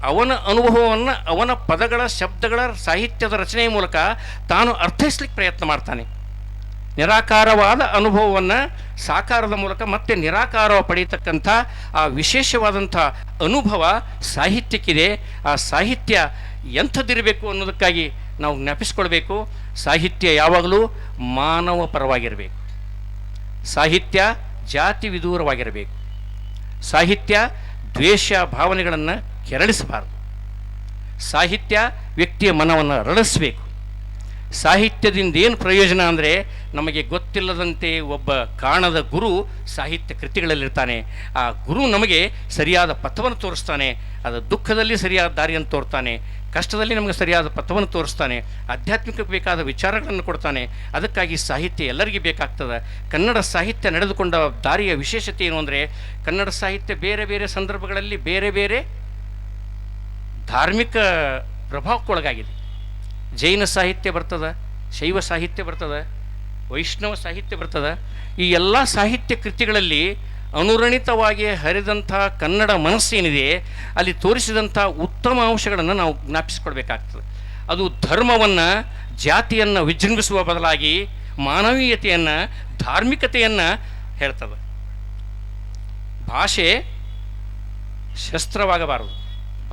ಅವನ ಅನುಭವವನ್ನು ಅವನ ಪದಗಳ, ಶಬ್ದಗಳ, ಸಾಹಿತ್ಯದ ರಚನೆಯ ಮೂಲಕ ತಾನು ಅರ್ಥೈಸ್ಲಿಕ್ಕೆ ಪ್ರಯತ್ನ ಮಾಡ್ತಾನೆ. ನಿರಾಕಾರವಾದ ಅನುಭವವನ್ನು ಸಾಕಾರದ ಮೂಲಕ ಮತ್ತೆ ನಿರಾಕಾರ ಪಡೆಯತಕ್ಕಂಥ ಆ ವಿಶೇಷವಾದಂಥ ಅನುಭವ ಸಾಹಿತ್ಯಕ್ಕಿದೆ. ಆ ಸಾಹಿತ್ಯ ಎಂಥದ್ದಿರಬೇಕು ಅನ್ನೋದಕ್ಕಾಗಿ ನಾವು ಜ್ಞಾಪಿಸ್ಕೊಳ್ಬೇಕು. ಸಾಹಿತ್ಯ ಯಾವಾಗಲೂ ಮಾನವ ಪರವಾಗಿರಬೇಕು. ಸಾಹಿತ್ಯ ಜಾತಿ ವಿದೂರವಾಗಿರಬೇಕು. ಸಾಹಿತ್ಯ ದ್ವೇಷ ಭಾವನೆಗಳನ್ನು ಕೆರಳಿಸಬಾರದು. ಸಾಹಿತ್ಯ ವ್ಯಕ್ತಿಯ ಮನವನ್ನು ಅರಳಿಸಬೇಕು. ಸಾಹಿತ್ಯದಿಂದ ಏನು ಪ್ರಯೋಜನ ಅಂದರೆ, ನಮಗೆ ಗೊತ್ತಿಲ್ಲದಂತೆ ಒಬ್ಬ ಕಾಣದ ಗುರು ಸಾಹಿತ್ಯ ಕೃತಿಗಳಲ್ಲಿರ್ತಾನೆ. ಆ ಗುರು ನಮಗೆ ಸರಿಯಾದ ಪಥವನ್ನು ತೋರಿಸ್ತಾನೆ, ಅದರ ದುಃಖದಲ್ಲಿ ಸರಿಯಾದ ದಾರಿಯನ್ನು ತೋರ್ತಾನೆ, ಕಷ್ಟದಲ್ಲಿ ನಮಗೆ ಸರಿಯಾದ ಪಥವನ್ನು ತೋರಿಸ್ತಾನೆ, ಆಧ್ಯಾತ್ಮಿಕಕ್ಕೆ ಬೇಕಾದ ವಿಚಾರಗಳನ್ನು ಕೊಡ್ತಾನೆ. ಅದಕ್ಕಾಗಿ ಸಾಹಿತ್ಯ ಎಲ್ಲರಿಗೂ ಬೇಕಾಗ್ತದೆ. ಕನ್ನಡ ಸಾಹಿತ್ಯ ನಡೆದುಕೊಂಡ ದಾರಿಯ ವಿಶೇಷತೆ ಏನು ಅಂದರೆ, ಕನ್ನಡ ಸಾಹಿತ್ಯ ಬೇರೆ ಬೇರೆ ಸಂದರ್ಭಗಳಲ್ಲಿ ಬೇರೆ ಬೇರೆ ಧಾರ್ಮಿಕ ಪ್ರಭಾವಕ್ಕೊಳಗಾಗಿದೆ. ಜೈನ ಸಾಹಿತ್ಯ ಬರ್ತದೆ, ಶೈವ ಸಾಹಿತ್ಯ ಬರ್ತದೆ, ವೈಷ್ಣವ ಸಾಹಿತ್ಯ ಬರ್ತದೆ. ಈ ಎಲ್ಲ ಸಾಹಿತ್ಯ ಕೃತಿಗಳಲ್ಲಿ ಅನುರಣಿತವಾಗಿ ಹರಿದಂಥ ಕನ್ನಡ ಮನಸ್ಸೇನಿದೆ, ಅಲ್ಲಿ ತೋರಿಸಿದಂಥ ಉತ್ತಮ ಅಂಶಗಳನ್ನು ನಾವು ಜ್ಞಾಪಿಸಿಕೊಳ್ಬೇಕಾಗ್ತದೆ. ಅದು ಧರ್ಮವನ್ನು, ಜಾತಿಯನ್ನು ವಿಜೃಂಭಿಸುವ ಬದಲಾಗಿ ಮಾನವೀಯತೆಯನ್ನು, ಧಾರ್ಮಿಕತೆಯನ್ನು ಹೇಳ್ತದೆ. ಭಾಷೆ ಶಸ್ತ್ರವಾಗಬಾರದು,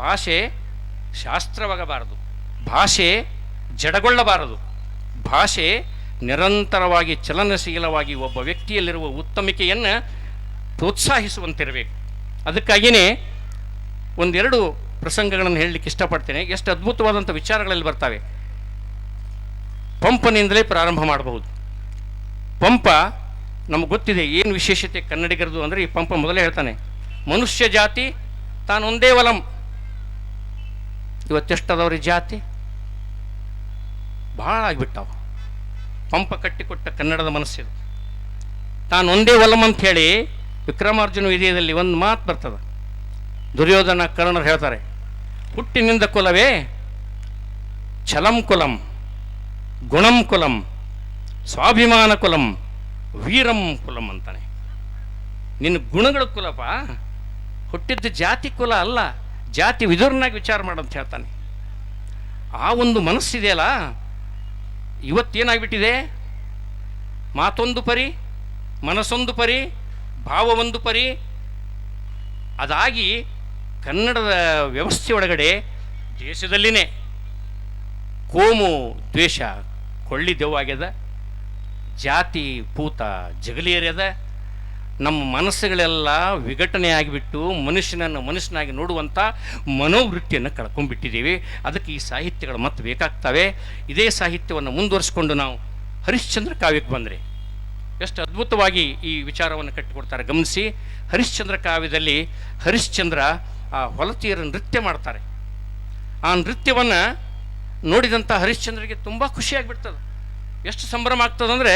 ಭಾಷೆ ಶಾಸ್ತ್ರವಾಗಬಾರದು, ಭಾಷೆ ಜಡಗೊಳ್ಳಬಾರದು. ಭಾಷೆ ನಿರಂತರವಾಗಿ ಚಲನಶೀಲವಾಗಿ ಒಬ್ಬ ವ್ಯಕ್ತಿಯಲ್ಲಿರುವ ಉತ್ತಮಿಕೆಯನ್ನು ಪ್ರೋತ್ಸಾಹಿಸುವಂತಿರಬೇಕು. ಅದಕ್ಕಾಗಿಯೇ ಒಂದೆರಡು ಪ್ರಸಂಗಗಳನ್ನು ಹೇಳಲಿಕ್ಕೆ ಇಷ್ಟಪಡ್ತೇನೆ. ಎಷ್ಟು ಅದ್ಭುತವಾದಂಥ ವಿಚಾರಗಳಲ್ಲಿ ಬರ್ತವೆ. ಪಂಪನಿಂದಲೇ ಪ್ರಾರಂಭ ಮಾಡಬಹುದು. ಪಂಪ ನಮಗೆ ಗೊತ್ತಿದೆ ಏನು ವಿಶೇಷತೆ ಕನ್ನಡಿಗರದು ಅಂದರೆ, ಈ ಪಂಪ ಮೊದಲೇ ಹೇಳ್ತಾನೆ, ಮನುಷ್ಯ ಜಾತಿ ತಾನೊಂದೇ ವಲಂ. ಇವತ್ತೆಷ್ಟದವ್ರ ಜಾತಿ ಭಾಳ ಆಗಿಬಿಟ್ಟವ. ಪಂಪ ಕಟ್ಟಿಕೊಟ್ಟ ಕನ್ನಡದ ಮನಸ್ಸಿದು. ತಾನೊಂದೇ ವಲಂ ಅಂಥೇಳಿ ವಿಕ್ರಮಾರ್ಜುನ ವಿಜಯದಲ್ಲಿ ಒಂದು ಮಾತು ಬರ್ತದೆ. ದುರ್ಯೋಧನ ಕರ್ಣರು ಹೇಳ್ತಾರೆ, ಹುಟ್ಟಿನಿಂದ ಕುಲವೇ ಛಲಂ ಕುಲಂ, ಗುಣಂ ಕುಲಂ, ಸ್ವಾಭಿಮಾನ ಕುಲಂ, ವೀರಂ ಕುಲಂ ಅಂತಾನೆ. ನಿನ್ನ ಗುಣಗಳ ಕುಲಪ, ಹುಟ್ಟಿದ್ದು ಜಾತಿ ಕುಲ ಅಲ್ಲ, ಜಾತಿ ವಿದುರನಾಗಿ ವಿಚಾರ ಮಾಡಂತ ಹೇಳ್ತಾನೆ. ಆ ಒಂದು ಮನಸ್ಸಿದೆಯಲ್ಲ, ಇವತ್ತೇನಾಗ್ಬಿಟ್ಟಿದೆ, ಮಾತೊಂದು ಪರಿ, ಮನಸ್ಸೊಂದು ಪರಿ, ಭಾವವೊಂದು ಪರಿ. ಅದಾಗಿ ಕನ್ನಡದ ವ್ಯವಸ್ಥೆ ಒಳಗಡೆ ದೇಶದಲ್ಲಿನೇ ಕೋಮು ದ್ವೇಷ ಕೊಳ್ಳಿ ದೆವ್ವಾಗ್ಯದ, ಜಾತಿ ಪೂತ ಜಗಲಿಯರ್ಯದ. ನಮ್ಮ ಮನಸ್ಸುಗಳೆಲ್ಲ ವಿಘಟನೆ ಆಗಿಬಿಟ್ಟು ಮನುಷ್ಯನನ್ನು ಮನುಷ್ಯನಾಗಿ ನೋಡುವಂಥ ಮನೋವೃತ್ತಿಯನ್ನು ಕಳ್ಕೊಂಡ್ಬಿಟ್ಟಿದ್ದೀವಿ. ಅದಕ್ಕೆ ಈ ಸಾಹಿತ್ಯಗಳು ಮತ್ತೆ ಬೇಕಾಗ್ತವೆ. ಇದೇ ಸಾಹಿತ್ಯವನ್ನು ಮುಂದುವರಿಸಿಕೊಂಡು ನಾವು ಹರಿಶ್ಚಂದ್ರ ಕಾವ್ಯಕ್ಕೆ ಬಂದರೆ ಎಷ್ಟು ಅದ್ಭುತವಾಗಿ ಈ ವಿಚಾರವನ್ನು ಕಟ್ಟಿಕೊಡ್ತಾರೆ ಗಮನಿಸಿ. ಹರಿಶ್ಚಂದ್ರ ಕಾವ್ಯದಲ್ಲಿ ಹರಿಶ್ಚಂದ್ರ ಆ ಹೊಲತಿಯರ ನೃತ್ಯ ಮಾಡ್ತಾರೆ. ಆ ನೃತ್ಯವನ್ನು ನೋಡಿದಂಥ ಹರಿಶ್ಚಂದ್ರಿಗೆ ತುಂಬ ಖುಷಿಯಾಗಿಬಿಡ್ತದೆ. ಎಷ್ಟು ಸಂಭ್ರಮ ಆಗ್ತದಂದರೆ,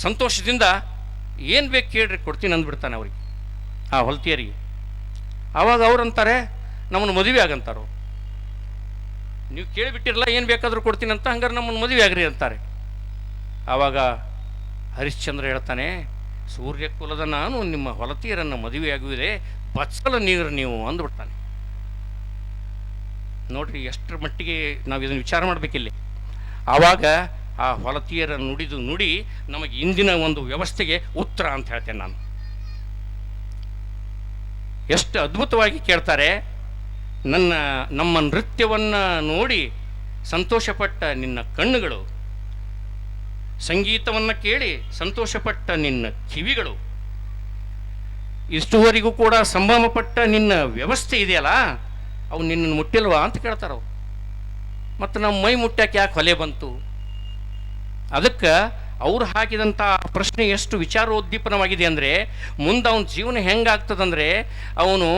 ಸಂತೋಷದಿಂದ ಏನು ಬೇಕು ಕೇಳ್ರಿ ಕೊಡ್ತೀನಿ ಅಂದ್ಬಿಡ್ತಾನೆ ಅವ್ರಿಗೆ, ಆ ಹೊಲತಿಯರಿಗೆ. ಆವಾಗ ಅವ್ರು ಅಂತಾರೆ, ನಮ್ಮನ್ನು ಮದುವೆ ಆಗಂತಾರೋ, ನೀವು ಕೇಳಿಬಿಟ್ಟಿರಲ್ಲ ಏನು ಬೇಕಾದರೂ ಕೊಡ್ತೀನಿ ಅಂತ, ಹಂಗಾರೆ ನಮ್ಮನ್ನು ಮದುವೆ ಆಗ್ರಿ ಅಂತಾರೆ. ಆವಾಗ ಹರಿಶ್ಚಂದ್ರ ಹೇಳ್ತಾನೆ, ಸೂರ್ಯ ಕುಲದ ನಾನು ನಿಮ್ಮ ಹೊಲತಿಯರನ್ನು ಮದುವೆಯಾಗುವುದೇ ಬಚ್ಚಲ ನೀರು ನೀವು ಅಂದ್ಬಿಡ್ತಾನೆ. ನೋಡ್ರಿ ಎಷ್ಟರ ಮಟ್ಟಿಗೆ ನಾವು ಇದನ್ನು ವಿಚಾರ ಮಾಡಬೇಕಿಲ್ಲಿ. ಆವಾಗ ಆ ಹೊಲತಿಯರ ನುಡಿದು ನುಡಿ ನಮಗೆ ಇಂದಿನ ಒಂದು ವ್ಯವಸ್ಥೆಗೆ ಉತ್ತರ ಅಂತ ಹೇಳ್ತೇನೆ ನಾನು. ಎಷ್ಟು ಅದ್ಭುತವಾಗಿ ಕೇಳ್ತಾರೆ, ನಮ್ಮ ನೃತ್ಯವನ್ನು ನೋಡಿ ಸಂತೋಷಪಟ್ಟ ನಿನ್ನ ಕಣ್ಣುಗಳು, ಸಂಗೀತವನ್ನು ಕೇಳಿ ಸಂತೋಷಪಟ್ಟ ನಿನ್ನ ಕಿವಿಗಳು, ಇಷ್ಟುವರೆಗೂ ಕೂಡ ಸಂಭ್ರಮಪಟ್ಟ ನಿನ್ನ ವ್ಯವಸ್ಥೆ ಇದೆಯಲ್ಲ, ಅವು ನಿನ್ನನ್ನು ಮುಟ್ಟಿಲ್ವಾ ಅಂತ ಕೇಳ್ತಾರವು. ಮತ್ತು ನಮ್ಮ ಮೈ ಮುಟ್ಟಾಕೆ ಯಾಕೆ ಹೊಲೆ ಬಂತು? ಅದಕ್ಕೆ ಅವ್ರು ಹಾಕಿದಂಥ ಪ್ರಶ್ನೆ ಎಷ್ಟು ವಿಚಾರೋದ್ದೀಪನವಾಗಿದೆ ಅಂದರೆ, ಮುಂದೆ ಅವನ ಜೀವನ ಹೆಂಗಾಗ್ತದಂದರೆ, ಅವನು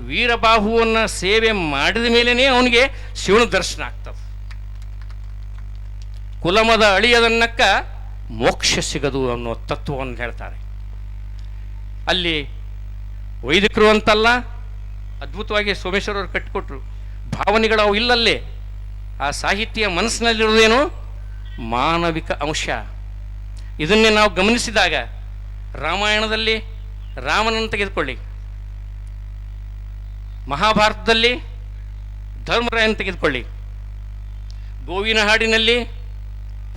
ವೀರಬಾಹುವನ್ನು ಸೇವೆ ಮಾಡಿದ ಮೇಲೇ ಅವನಿಗೆ ಶಿವನ ದರ್ಶನ ಆಗ್ತದೆ. ಕುಲಮದ ಅಳಿಯದನ್ನಕ್ಕ ಮೋಕ್ಷ ಸಿಗದು ಅನ್ನೋ ತತ್ವವನ್ನು ಹೇಳ್ತಾರೆ. ಅಲ್ಲಿ ವೈದಿಕರು ಅಂತಲ್ಲ, ಅದ್ಭುತವಾಗಿ ಸೋಮೇಶ್ವರವರು ಕಟ್ಟಿಕೊಟ್ರು. ಭಾವನೆಗಳು ಅವು ಇಲ್ಲಲ್ಲೇ. ಆ ಸಾಹಿತ್ಯ ಮನಸ್ಸಿನಲ್ಲಿರೋದೇನು ಮಾನವಿಕ ಅಂಶ. ಇದನ್ನೇ ನಾವು ಗಮನಿಸಿದಾಗ ರಾಮಾಯಣದಲ್ಲಿ ರಾಮನನ್ನು ತೆಗೆದುಕೊಳ್ಳಿ, ಮಹಾಭಾರತದಲ್ಲಿ ಧರ್ಮರಾಯನ ತೆಗೆದುಕೊಳ್ಳಿ, ಗೋವಿನ ಹಾಡಿನಲ್ಲಿ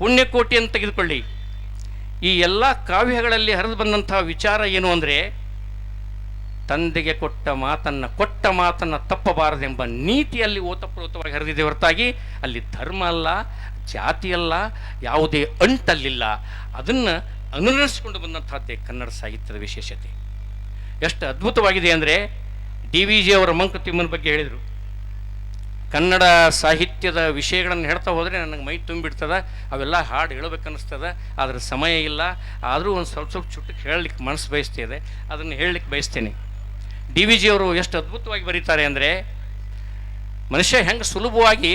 ಪುಣ್ಯಕೋಟಿಯನ್ನು ತೆಗೆದುಕೊಳ್ಳಿ. ಈ ಎಲ್ಲ ಕಾವ್ಯಗಳಲ್ಲಿ ಹರಿದು ಬಂದಂಥ ವಿಚಾರ ಏನು ಅಂದರೆ, ತಂದೆಗೆ ಕೊಟ್ಟ ಮಾತನ್ನು ತಪ್ಪಬಾರದೆಂಬ ನೀತಿಯಲ್ಲಿ ಓತಪ್ರೋತವಾಗಿ ಹರಿದಿದೆ ಹೊರತಾಗಿ ಅಲ್ಲಿ ಧರ್ಮ ಅಲ್ಲ, ಜಾತಿ ಅಲ್ಲ, ಯಾವುದೇ ಅಂಟಲ್ಲಿಲ್ಲ. ಅದನ್ನು ಅನುಸರಿಸಿಕೊಂಡು ಬಂದಂಥದ್ದೇ ಕನ್ನಡ ಸಾಹಿತ್ಯದ ವಿಶೇಷತೆ. ಎಷ್ಟು ಅದ್ಭುತವಾಗಿದೆ ಅಂದರೆ, DVG ಅವರ ಮಂಕುತಿಮ್ಮನ ಬಗ್ಗೆ ಹೇಳಿದರು. ಕನ್ನಡ ಸಾಹಿತ್ಯದ ವಿಷಯಗಳನ್ನು ಹೇಳ್ತಾ ಹೋದರೆ ನನಗೆ ಮೈ ತುಂಬಿಡ್ತದೆ, ಅವೆಲ್ಲ ಹಾಡು ಹೇಳಬೇಕನ್ನಿಸ್ತದೆ, ಆದರೆ ಸಮಯ ಇಲ್ಲ. ಆದರೂ ಒಂದು ಸ್ವಲ್ಪ ಚುಟ್ಟಕ್ಕೆ ಹೇಳಲಿಕ್ಕೆ ಮನಸ್ಸು ಬಯಸ್ತಿದೆ, ಅದನ್ನು ಹೇಳಲಿಕ್ಕೆ ಬಯಸ್ತೇನೆ. DVG ಅವರು ಎಷ್ಟು ಅದ್ಭುತವಾಗಿ ಬರೀತಾರೆ ಅಂದರೆ, ಮನುಷ್ಯ ಹೆಂಗೆ ಸುಲಭವಾಗಿ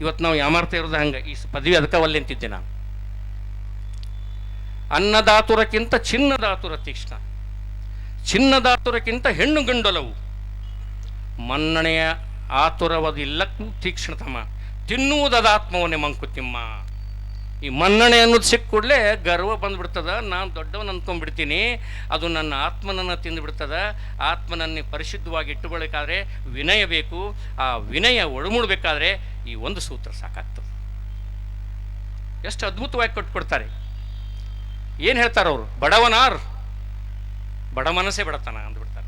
ಇವತ್ತು ನಾವು ಯಾಮಾರ್ತಾ ಇರೋದು ಹಂಗೆ. ಈ ಪದವಿ ಅದಕ್ಕೆ ಒಲ್ಲೆ ಅಂತಿದ್ದೆ ನಾನು. ಅನ್ನದಾತುರಕ್ಕಿಂತ ಚಿನ್ನದಾತುರ ತೀಕ್ಷ್ಣ, ಚಿನ್ನದಾತುರಕ್ಕಿಂತ ಹೆಣ್ಣು ಗಂಡೊಲವು, ಮನ್ನಣೆಯ ಆತುರವದಿಲ್ಲಕ್ಕೂ ತೀಕ್ಷ್ಣತಮ, ತಿನ್ನುವುದಾತ್ಮವನ್ನೇ ಮಂಕುತಿಮ್ಮ. ಈ ಮನ್ನಣೆ ಅನ್ನೋದು ಸಿಕ್ಕ ಕೂಡಲೇ ಗರ್ವ ಬಂದುಬಿಡ್ತದ, ನಾನು ದೊಡ್ಡವನು ಅಂದ್ಕೊಂಡ್ಬಿಡ್ತೀನಿ, ಅದು ನನ್ನ ಆತ್ಮನನ್ನು ತಿಂದುಬಿಡ್ತದ. ಆತ್ಮನನ್ನೇ ಪರಿಶುದ್ಧವಾಗಿ ಇಟ್ಟುಕೊಳ್ಳಬೇಕಾದ್ರೆ ವಿನಯ ಬೇಕು. ಆ ವಿನಯ ಒಳಮೂಡಬೇಕಾದ್ರೆ ಈ ಒಂದು ಸೂತ್ರ ಸಾಕಾಗ್ತದೆ. ಎಷ್ಟು ಅದ್ಭುತವಾಗಿ ಕೊಟ್ಕೊಡ್ತಾರೆ. ಏನು ಹೇಳ್ತಾರೆ ಅವರು? ಬಡವನಾರ್ ಬಡ ಮನಸ್ಸೇ ಬಡತನ ಅಂದ್ಬಿಡ್ತಾರೆ.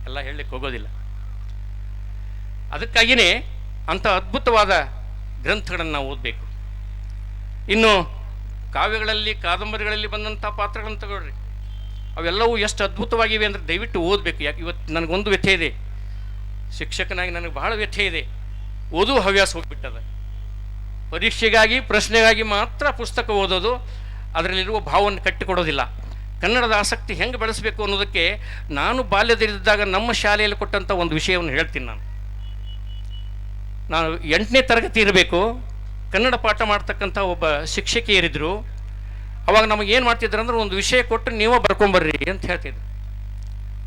ಎಲ್ಲ ಹೇಳಲಿಕ್ಕೆ ಹೋಗೋದಿಲ್ಲ. ಅದಕ್ಕಾಗಿಯೇ ಅಂಥ ಅದ್ಭುತವಾದ ಗ್ರಂಥಗಳನ್ನು ನಾವು ಓದಬೇಕು. ಇನ್ನು ಕಾವ್ಯಗಳಲ್ಲಿ, ಕಾದಂಬರಿಗಳಲ್ಲಿ ಬಂದಂಥ ಪಾತ್ರಗಳನ್ನು ತಗೊಳ್ರಿ, ಅವೆಲ್ಲವೂ ಎಷ್ಟು ಅದ್ಭುತವಾಗಿವೆ ಅಂದರೆ ದಯವಿಟ್ಟು ಓದಬೇಕು. ಯಾಕೆ ಇವತ್ತು ನನಗೊಂದು ವ್ಯಥೆ ಇದೆ, ಶಿಕ್ಷಕನಾಗಿ ನನಗೆ ಬಹಳ ವ್ಯಥೆ ಇದೆ. ಓದುವ ಹವ್ಯಾಸ ಹೋಗಿಬಿಟ್ಟದ. ಪರೀಕ್ಷೆಗಾಗಿ, ಪ್ರಶ್ನೆಗಾಗಿ ಮಾತ್ರ ಪುಸ್ತಕ ಓದೋದು, ಅದರಲ್ಲಿರುವ ಭಾವವನ್ನು ಕಟ್ಟಿಕೊಡೋದಿಲ್ಲ. ಕನ್ನಡದ ಆಸಕ್ತಿ ಹೆಂಗೆ ಬೆಳೆಸಬೇಕು ಅನ್ನೋದಕ್ಕೆ ನಾನು ಬಾಲ್ಯದಲ್ಲಿದ್ದಾಗ ನಮ್ಮ ಶಾಲೆಯಲ್ಲಿ ಕೊಟ್ಟಂಥ ಒಂದು ವಿಷಯವನ್ನು ಹೇಳ್ತೀನಿ. ನಾನು 8ನೇ ತರಗತಿ ಇರಬೇಕು, ಕನ್ನಡ ಪಾಠ ಮಾಡ್ತಕ್ಕಂಥ ಒಬ್ಬ ಶಿಕ್ಷಕಿಯರಿದ್ದರು. ಅವಾಗ ನಮಗೇನು ಮಾಡ್ತಿದ್ರು ಅಂದ್ರೆ, ಒಂದು ವಿಷಯ ಕೊಟ್ಟು ನೀವೇ ಬರ್ಕೊಂಬರ್ರಿ ಅಂತ ಹೇಳ್ತಿದ್ರು.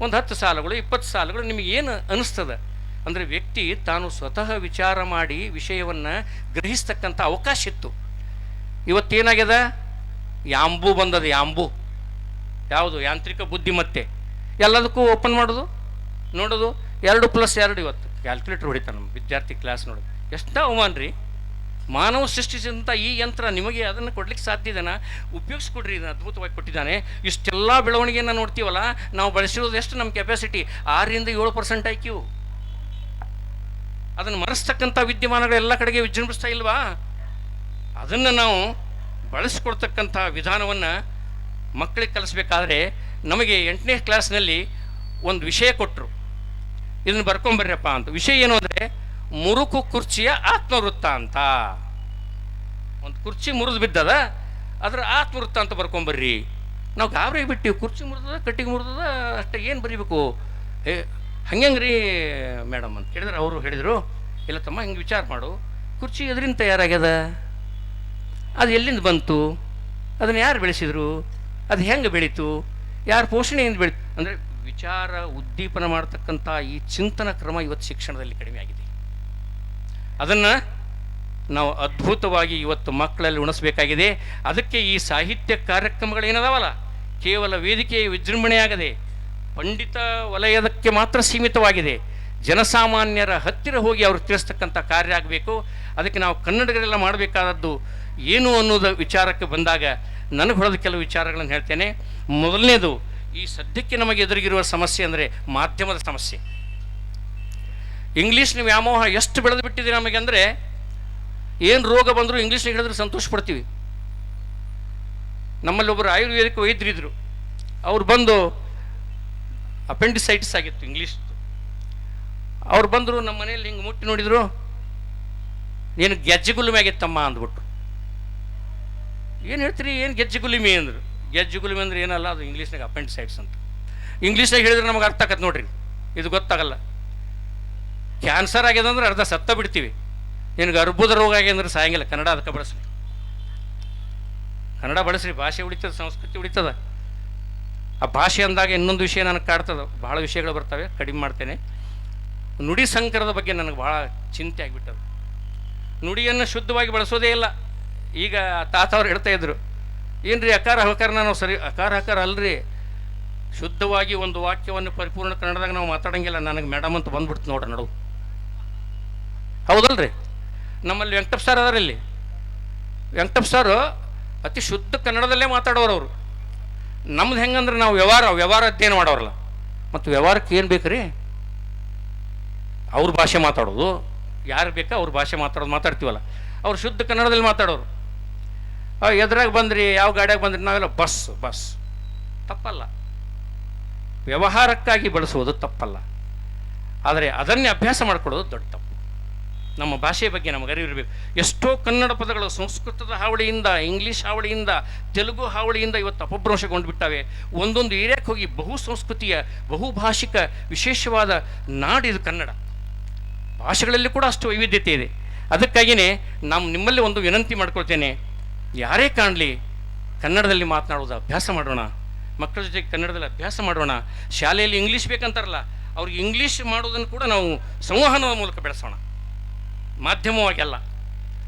ಒಂದು 10 ಸಾಲುಗಳು 20 ಸಾಲುಗಳು ನಿಮಗೇನು ಅನ್ನಿಸ್ತದೆ ಅಂದರೆ, ವ್ಯಕ್ತಿ ತಾನು ಸ್ವತಃ ವಿಚಾರ ಮಾಡಿ ವಿಷಯವನ್ನು ಗ್ರಹಿಸ್ತಕ್ಕಂಥ ಅವಕಾಶ ಇತ್ತು. ಇವತ್ತೇನಾಗ್ಯದ? ಯಾಂಬು ಬಂದದ. ಯಾಂಬು ಯಾವುದು? ಯಾಂತ್ರಿಕ ಬುದ್ಧಿಮತ್ತೆ. ಎಲ್ಲದಕ್ಕೂ ಓಪನ್ ಮಾಡೋದು, ನೋಡೋದು. 2+2 ಇವತ್ತು ಕ್ಯಾಲ್ಕುಲೇಟರ್ ಹೊಡಿತಾನೆ ನಮ್ಮ ವಿದ್ಯಾರ್ಥಿ ಕ್ಲಾಸ್ ನೋಡೋದು. ಎಷ್ಟು ಅವಮಾನ ರೀ! ಮಾನವ ಸೃಷ್ಟಿಸಿದಂಥ ಈ ಯಂತ್ರ ನಿಮಗೆ ಅದನ್ನು ಕೊಡ್ಲಿಕ್ಕೆ ಸಾಧ್ಯ ಇದೆನಾ? ಉಪಯೋಗಿಸ್ಕೊಡ್ರಿ, ಇದನ್ನು ಅದ್ಭುತವಾಗಿ ಕೊಟ್ಟಿದ್ದಾನೆ. ಇಷ್ಟೆಲ್ಲ ಬೆಳವಣಿಗೆಯನ್ನು ನೋಡ್ತೀವಲ್ಲ, ನಾವು ಬಳಸಿರೋದು ಎಷ್ಟು? ನಮ್ಮ ಕೆಪಾಸಿಟಿ 6-7% IQ. ಅದನ್ನು ಮರೆಸ್ತಕ್ಕಂಥ ವಿದ್ಯಮಾನಗಳು ಎಲ್ಲ ಕಡೆಗೆ ವಿಜೃಂಭಿಸ್ತಾ ಇಲ್ವಾ? ಅದನ್ನು ನಾವು ಬಳಸ್ಕೊಡ್ತಕ್ಕಂಥ ವಿಧಾನವನ್ನು ಮಕ್ಕಳಿಗೆ ಕಲಿಸ್ಬೇಕಾದ್ರೆ, ನಮಗೆ 8ನೇ ಕ್ಲಾಸ್ನಲ್ಲಿ ಒಂದು ವಿಷಯ ಕೊಟ್ಟರು, ಇದನ್ನು ಬರ್ಕೊಂಬರ್ರಪ್ಪ ಅಂತ. ವಿಷಯ ಏನು ಅಂದರೆ, ಮುರುಕು ಕುರ್ಚಿಯ ಆತ್ಮವೃತ್ತ ಅಂತ. ಒಂದು ಕುರ್ಚಿ ಮುರಿದು ಬಿದ್ದದ, ಅದರ ಆತ್ಮವೃತ್ತ ಅಂತ ಬರ್ಕೊಂಬರ್ರಿ. ನಾವು ಗಾಬರಿ ಬಿಟ್ಟಿವಿ, ಕುರ್ಚಿ ಮುರಿದದ, ಕಟ್ಟಿಗೆ ಮುರಿದದ, ಅಷ್ಟೇ, ಏನು ಬರೀಬೇಕು? ಹಂಗ್ರಿ ಮೇಡಮ್ ಅಂತ ಕೇಳಿದ್ರೆ ಅವರು ಹೇಳಿದರು, ಇಲ್ಲ ತಮ್ಮ, ಹಿಂಗೆ ವಿಚಾರ ಮಾಡು, ಕುರ್ಚಿ ಎದರಿಂದ ತಯಾರಾಗ್ಯದ, ಅದು ಎಲ್ಲಿಂದ ಬಂತು, ಅದನ್ನು ಯಾರು ಬೆಳೆಸಿದರು, ಅದು ಹೆಂಗೆ ಬೆಳೀತು, ಯಾರು ಪೋಷಣೆಯಿಂದ ಬೆಳೀತು ಅಂದರೆ ವಿಚಾರ ಉದ್ದೀಪನ ಮಾಡ್ತಕ್ಕಂಥ ಈ ಚಿಂತನ ಕ್ರಮ ಇವತ್ತು ಶಿಕ್ಷಣದಲ್ಲಿ ಕಡಿಮೆ ಆಗಿದೆ. ಅದನ್ನು ನಾವು ಅದ್ಭುತವಾಗಿ ಇವತ್ತು ಮಕ್ಕಳಲ್ಲಿ ಉಣಿಸ್ಬೇಕಾಗಿದೆ. ಅದಕ್ಕೆ ಈ ಸಾಹಿತ್ಯ ಕಾರ್ಯಕ್ರಮಗಳೇನದಾವಲ್ಲ, ಕೇವಲ ವೇದಿಕೆಯ ವಿಜೃಂಭಣೆಯಾಗದೆ ಪಂಡಿತ ವಲಯದಕ್ಕೆ ಮಾತ್ರ ಸೀಮಿತವಾಗಿದೆ. ಜನಸಾಮಾನ್ಯರ ಹತ್ತಿರ ಹೋಗಿ ಅವರು ತಿಳಿಸ್ತಕ್ಕಂಥ ಕಾರ್ಯ ಆಗಬೇಕು. ಅದಕ್ಕೆ ನಾವು ಕನ್ನಡಿಗರೆಲ್ಲ ಮಾಡಬೇಕಾದದ್ದು ಏನು ಅನ್ನೋದು ವಿಚಾರಕ್ಕೆ ಬಂದಾಗ ನನಗೆ ಹೊಡೆದ ಕೆಲವು ವಿಚಾರಗಳನ್ನು ಹೇಳ್ತೇನೆ. ಮೊದಲನೇದು, ಈ ಸದ್ಯಕ್ಕೆ ನಮಗೆ ಎದುರಿಗಿರುವ ಸಮಸ್ಯೆ ಅಂದರೆ ಮಾಧ್ಯಮದ ಸಮಸ್ಯೆ. ಇಂಗ್ಲೀಷ್ನ ವ್ಯಾಮೋಹ ಎಷ್ಟು ಬೆಳೆದು ಬಿಟ್ಟಿದೆ ನಮಗೆ ಅಂದರೆ, ಏನು ರೋಗ ಬಂದರೂ ಇಂಗ್ಲೀಷ್ನಾಗ ಹೇಳಿದ್ರೆ ಸಂತೋಷ ಪಡ್ತೀವಿ. ನಮ್ಮಲ್ಲಿ ಒಬ್ಬರು ಆಯುರ್ವೇದಿಕ್ ವೈದ್ಯರಿದ್ದರು, ಅವ್ರು ಬಂದು ಅಪೆಂಡಿಸೈಟಿಸ್ ಆಗಿತ್ತು ಇಂಗ್ಲೀಷ್. ಅವ್ರು ಬಂದರು ನಮ್ಮ ಮನೆಯಲ್ಲಿ ಹಿಂಗೆ ಮುಟ್ಟಿ ನೋಡಿದರು, ಏನು ಗೆಜ್ಜೆಗುಲುಮೆ ಆಗಿತ್ತಮ್ಮ ಅಂದ್ಬಿಟ್ಟು. ಏನು ಹೇಳ್ತೀರಿ, ಏನು ಗೆಜ್ಜೆಗುಲಿಮೆ ಅಂದರು. ಗೆಜ್ಜೆಗುಲಿಮೆ ಅಂದ್ರೆ ಏನಲ್ಲ, ಅದು ಇಂಗ್ಲೀಷ್ನಾಗ ಅಪೆಂಡಿಸೈಟ್ಸ್ ಅಂತ. ಇಂಗ್ಲೀಷ್ನಾಗ ಹೇಳಿದ್ರೆ ನಮಗೆ ಅರ್ಥ ಆಗತ್ತೆ ನೋಡ್ರಿ, ಇದು ಗೊತ್ತಾಗಲ್ಲ. ಕ್ಯಾನ್ಸರ್ ಆಗ್ಯದ ಅಂದ್ರೆ ಅರ್ಧ ಸತ್ತ ಬಿಡ್ತೀವಿ. ನಿನಗೆ ಅರ್ಬುದ ರೋಗ ಆಗ್ಯಂದ್ರೆ ಸಾಯಂಗಿಲ್ಲ. ಕನ್ನಡ ಅದಕ್ಕೆ ಬಳಸ್ರಿ, ಕನ್ನಡ ಬಳಸ್ರಿ, ಭಾಷೆ ಉಳಿತದ, ಸಂಸ್ಕೃತಿ ಉಳಿತದ. ಆ ಭಾಷೆ ಅಂದಾಗ ಇನ್ನೊಂದು ವಿಷಯ ನನಗೆ ಕಾಡ್ತದೆ, ಭಾಳ ವಿಷಯಗಳು ಬರ್ತವೆ, ಕಡಿಮೆ ಮಾಡ್ತೇನೆ. ನುಡಿ ಸಂಕರದ ಬಗ್ಗೆ ನನಗೆ ಭಾಳ ಚಿಂತೆ ಆಗಿಬಿಟ್ಟದು. ನುಡಿಯನ್ನು ಶುದ್ಧವಾಗಿ ಬಳಸೋದೇ ಇಲ್ಲ. ಈಗ ತಾತವ್ರು ಹೇಳ್ತಾ ಇದ್ರು, ಏನು ರೀ ಅಕಾರ ಹಕಾರನ ನಾವು ಸರಿ, ಅಕಾರ ಹಕಾರ ಅಲ್ರಿ, ಶುದ್ಧವಾಗಿ ಒಂದು ವಾಕ್ಯವನ್ನು ಪರಿಪೂರ್ಣ ಕನ್ನಡದಾಗ ನಾವು ಮಾತಾಡೋಂಗಿಲ್ಲ. ನನಗೆ ಮೇಡಮ್ ಅಂತ ಬಂದ್ಬಿಡ್ತು ನೋಡ್ರಿ ನಡು. ಹೌದಲ್ರಿ? ನಮ್ಮಲ್ಲಿ ವೆಂಕಟಪ್ಪ ಸರ್ ಅದಾರ, ಇಲ್ಲಿ ವೆಂಕಟಪ್ಪ ಸರ್ ಅತಿ ಶುದ್ಧ ಕನ್ನಡದಲ್ಲೇ ಮಾತಾಡೋರು ಅವರು. ನಮ್ದು ಹೆಂಗಂದ್ರೆ ನಾವು ವ್ಯವಹಾರ ಅಧ್ಯಯನ ಮಾಡೋರಲ್ಲ, ಮತ್ತು ವ್ಯವಹಾರಕ್ಕೆ ಏನು ಬೇಕು ರೀ? ಅವ್ರ ಭಾಷೆ ಮಾತಾಡೋದು, ಯಾರು ಬೇಕಾ ಅವ್ರ ಭಾಷೆ ಮಾತಾಡ್ತೀವಲ್ಲ, ಅವ್ರು ಶುದ್ಧ ಕನ್ನಡದಲ್ಲಿ ಮಾತಾಡೋರು. ಎದ್ರಾಗ ಬಂದ್ರಿ, ಯಾವ ಗಾಡಿಯಾಗ ಬಂದ್ರಿ, ನಾವೆಲ್ಲ ಬಸ್ ತಪ್ಪಲ್ಲ. ವ್ಯವಹಾರಕ್ಕಾಗಿ ಬಳಸುವುದು ತಪ್ಪಲ್ಲ, ಆದರೆ ಅದನ್ನೇ ಅಭ್ಯಾಸ ಮಾಡಿಕೊಡೋದು ದೊಡ್ಡ ತಪ್ಪು. ನಮ್ಮ ಭಾಷೆಯ ಬಗ್ಗೆ ನಮಗೆ ಅರಿವಿರಬೇಕು. ಎಷ್ಟೋ ಕನ್ನಡ ಪದಗಳು ಸಂಸ್ಕೃತದ ಹಾವಳಿಯಿಂದ, ಇಂಗ್ಲೀಷ್ ಹಾವಳಿಯಿಂದ, ತೆಲುಗು ಹಾವಳಿಯಿಂದ ಇವತ್ತು ಅಪಭ್ರಂಶಗೊಂಡು ಬಿಟ್ಟವೆ. ಒಂದೊಂದು ಏರಿಯಾಕ್ಕೆ ಹೋಗಿ ಬಹು ಸಂಸ್ಕೃತಿಯ, ಬಹುಭಾಷಿಕ ವಿಶೇಷವಾದ ನಾಡಿದು ಕನ್ನಡ. ಭಾಷೆಗಳಲ್ಲಿ ಕೂಡ ಅಷ್ಟು ವೈವಿಧ್ಯತೆ ಇದೆ. ಅದಕ್ಕಾಗಿಯೇ ನಿಮ್ಮಲ್ಲಿ ಒಂದು ವಿನಂತಿ ಮಾಡ್ಕೊಳ್ತೇನೆ, ಯಾರೇ ಕಾಣಲಿ ಕನ್ನಡದಲ್ಲಿ ಮಾತನಾಡೋದು ಅಭ್ಯಾಸ ಮಾಡೋಣ, ಮಕ್ಕಳ ಜೊತೆಗೆ ಕನ್ನಡದಲ್ಲಿ ಅಭ್ಯಾಸ ಮಾಡೋಣ. ಶಾಲೆಯಲ್ಲಿ ಇಂಗ್ಲೀಷ್ ಬೇಕಂತಾರಲ್ಲ, ಅವ್ರಿಗೆ ಇಂಗ್ಲೀಷ್ ಮಾಡೋದನ್ನು ಕೂಡ ನಾವು ಸಂವಹನದ ಮೂಲಕ ಬೆಳೆಸೋಣ, ಮಾಧ್ಯಮವಾಗಿ ಅಲ್ಲ.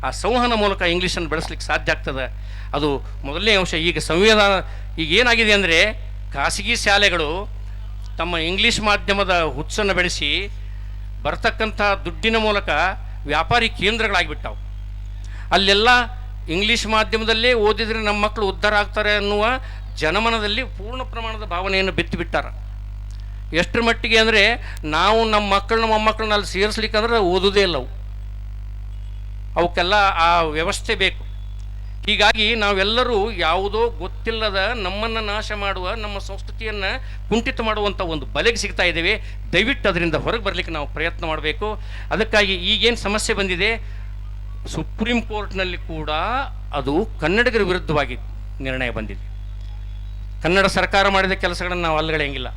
ಆ ಸಂವಹನ ಮೂಲಕ ಇಂಗ್ಲೀಷನ್ನು ಬೆಳೆಸ್ಲಿಕ್ಕೆ ಸಾಧ್ಯ ಆಗ್ತದೆ. ಅದು ಮೊದಲನೇ ಅಂಶ. ಈಗ ಸಂವಿಧಾನ ಈಗ ಏನಾಗಿದೆ ಅಂದರೆ, ಖಾಸಗಿ ಶಾಲೆಗಳು ತಮ್ಮ ಇಂಗ್ಲೀಷ್ ಮಾಧ್ಯಮದ ಹುಚ್ಚನ್ನು ಬೆಳೆಸಿ ಬರ್ತಕ್ಕಂಥ ದುಡ್ಡಿನ ಮೂಲಕ ವ್ಯಾಪಾರಿ ಕೇಂದ್ರಗಳಾಗಿಬಿಟ್ಟಾವು. ಅಲ್ಲೆಲ್ಲ ಇಂಗ್ಲೀಷ್ ಮಾಧ್ಯಮದಲ್ಲೇ ಓದಿದರೆ ನಮ್ಮ ಮಕ್ಕಳು ಉದ್ಧಾರ ಆಗ್ತಾರೆ ಅನ್ನುವ ಜನಮನದಲ್ಲಿ ಪೂರ್ಣ ಪ್ರಮಾಣದ ಭಾವನೆಯನ್ನು ಬಿತ್ತುಬಿಟ್ಟಾರ. ಎಷ್ಟರ ಮಟ್ಟಿಗೆ ಅಂದರೆ, ನಾವು ನಮ್ಮ ಮಕ್ಕಳನ್ನ ಮೊಮ್ಮಕ್ಕಳನ್ನ ಅಲ್ಲಿ ಸೇರಿಸ್ಲಿಕ್ಕಂದ್ರೆ ಓದೋದೇ ಇಲ್ಲ ಅವು, ಅವಕ್ಕೆಲ್ಲ ಆ ವ್ಯವಸ್ಥೆ ಬೇಕು. ಹೀಗಾಗಿ ನಾವೆಲ್ಲರೂ ಯಾವುದೋ ಗೊತ್ತಿಲ್ಲದ ನಮ್ಮನ್ನು ನಾಶ ಮಾಡುವ, ನಮ್ಮ ಸಂಸ್ಕೃತಿಯನ್ನು ಕುಂಠಿತ ಮಾಡುವಂಥ ಒಂದು ಬಲೆಗೆ ಸಿಗ್ತಾ ಇದ್ದೇವೆ. ದಯವಿಟ್ಟು ಅದರಿಂದ ಹೊರಗೆ ಬರಲಿಕ್ಕೆ ನಾವು ಪ್ರಯತ್ನ ಮಾಡಬೇಕು. ಅದಕ್ಕಾಗಿ ಈಗೇನು ಸಮಸ್ಯೆ ಬಂದಿದೆ, ಸುಪ್ರೀಂ ಕೋರ್ಟ್ನಲ್ಲಿ ಕೂಡ ಅದು ಕನ್ನಡಿಗರ ವಿರುದ್ಧವಾಗಿ ನಿರ್ಣಯ ಬಂದಿದೆ. ಕನ್ನಡ ಸರ್ಕಾರ ಮಾಡಿದ ಕೆಲಸಗಳನ್ನು ನಾವು ಅಲ್ಲಗಳೆಯಂಗಿಲ್ಲ.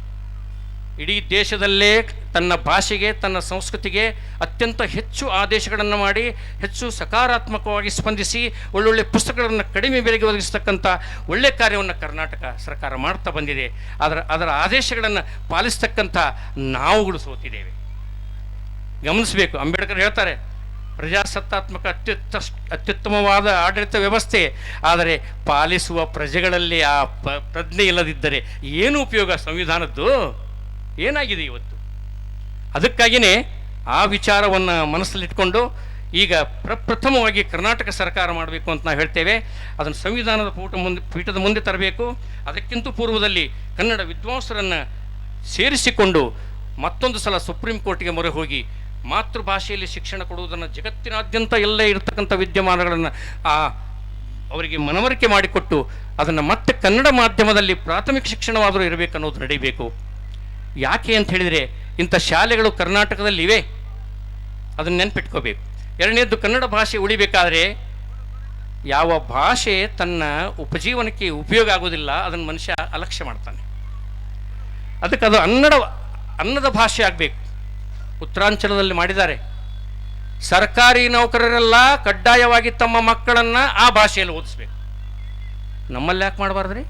ಇಡೀ ದೇಶದಲ್ಲೇ ತನ್ನ ಭಾಷೆಗೆ, ತನ್ನ ಸಂಸ್ಕೃತಿಗೆ ಅತ್ಯಂತ ಹೆಚ್ಚು ಆದೇಶಗಳನ್ನು ಮಾಡಿ, ಹೆಚ್ಚು ಸಕಾರಾತ್ಮಕವಾಗಿ ಸ್ಪಂದಿಸಿ, ಒಳ್ಳೊಳ್ಳೆ ಪುಸ್ತಕಗಳನ್ನು ಕಡಿಮೆ ಬೆಲೆಗೆ ಒದಗಿಸ್ತಕ್ಕಂಥ ಒಳ್ಳೆಯ ಕಾರ್ಯವನ್ನು ಕರ್ನಾಟಕ ಸರ್ಕಾರ ಮಾಡ್ತಾ ಬಂದಿದೆ. ಅದರ ಆದೇಶಗಳನ್ನು ಪಾಲಿಸ್ತಕ್ಕಂಥ ನಾವುಗಳು ಸೋತಿದ್ದೇವೆ. ಗಮನಿಸಬೇಕು. ಅಂಬೇಡ್ಕರ್ ಹೇಳ್ತಾರೆ, ಪ್ರಜಾಸತ್ತಾತ್ಮಕ ಅತ್ಯುತ್ತಮವಾದ ಆಡಳಿತ ವ್ಯವಸ್ಥೆ, ಆದರೆ ಪಾಲಿಸುವ ಪ್ರಜೆಗಳಲ್ಲಿ ಆ ಪ್ರಜ್ಞೆ ಇಲ್ಲದಿದ್ದರೆ ಏನು ಉಪಯೋಗ ಸಂವಿಧಾನದ್ದು? ಏನಾಗಿದೆ ಇವತ್ತು? ಅದಕ್ಕಾಗಿಯೇ ಆ ವಿಚಾರವನ್ನು ಮನಸ್ಸಲ್ಲಿಟ್ಕೊಂಡು ಈಗ ಪ್ರಪ್ರಥಮವಾಗಿ ಕರ್ನಾಟಕ ಸರ್ಕಾರ ಮಾಡಬೇಕು ಅಂತ ನಾವು ಹೇಳ್ತೇವೆ. ಅದನ್ನು ಸಂವಿಧಾನದ ಪೀಠದ ಮುಂದೆ ತರಬೇಕು. ಅದಕ್ಕಿಂತ ಪೂರ್ವದಲ್ಲಿ ಕನ್ನಡ ವಿದ್ವಾಂಸರನ್ನು ಸೇರಿಸಿಕೊಂಡು ಮತ್ತೊಂದು ಸಲ ಸುಪ್ರೀಂ ಕೋರ್ಟ್ಗೆ ಮೊರೆ ಹೋಗಿ ಮಾತೃಭಾಷೆಯಲ್ಲಿ ಶಿಕ್ಷಣ ಕೊಡುವುದನ್ನು ಜಗತ್ತಿನಾದ್ಯಂತ ಎಲ್ಲೇ ಇರತಕ್ಕಂಥ ವಿದ್ಯಮಾನಗಳನ್ನು ಅವರಿಗೆ ಮನವರಿಕೆ ಮಾಡಿಕೊಟ್ಟು ಅದನ್ನು ಮತ್ತೆ ಕನ್ನಡ ಮಾಧ್ಯಮದಲ್ಲಿ ಪ್ರಾಥಮಿಕ ಶಿಕ್ಷಣವಾದರೂ ಇರಬೇಕನ್ನೋದು ನಡೀಬೇಕು. ಯಾಕೆ ಅಂತ ಹೇಳಿದರೆ, ಇಂಥ ಶಾಲೆಗಳು ಕರ್ನಾಟಕದಲ್ಲಿ ಇವೆ, ಅದನ್ನು ನೆನ್ಪಿಟ್ಕೋಬೇಕು. ಎರಡನೇದ್ದು, ಕನ್ನಡ ಭಾಷೆ ಉಳಿಬೇಕಾದ್ರೆ ಯಾವ ಭಾಷೆ ತನ್ನ ಉಪಜೀವನಕ್ಕೆ ಉಪಯೋಗ ಆಗೋದಿಲ್ಲ ಅದನ್ನು ಮನುಷ್ಯ ಅಲಕ್ಷ್ಯ ಮಾಡ್ತಾನೆ. ಅದಕ್ಕೆ ಅದು ಅನ್ನದ ಭಾಷೆ ಆಗಬೇಕು. ಉತ್ತರಾಂಚಲದಲ್ಲಿ ಮಾಡಿದ್ದಾರೆ, ಸರ್ಕಾರಿ ನೌಕರರೆಲ್ಲ ಕಡ್ಡಾಯವಾಗಿ ತಮ್ಮ ಮಕ್ಕಳನ್ನು ಆ ಭಾಷೆಯಲ್ಲಿ ಓದಿಸ್ಬೇಕು. ನಮ್ಮಲ್ಲಿ ಯಾಕೆ ಮಾಡಬಾರ್ದ್ರಿ?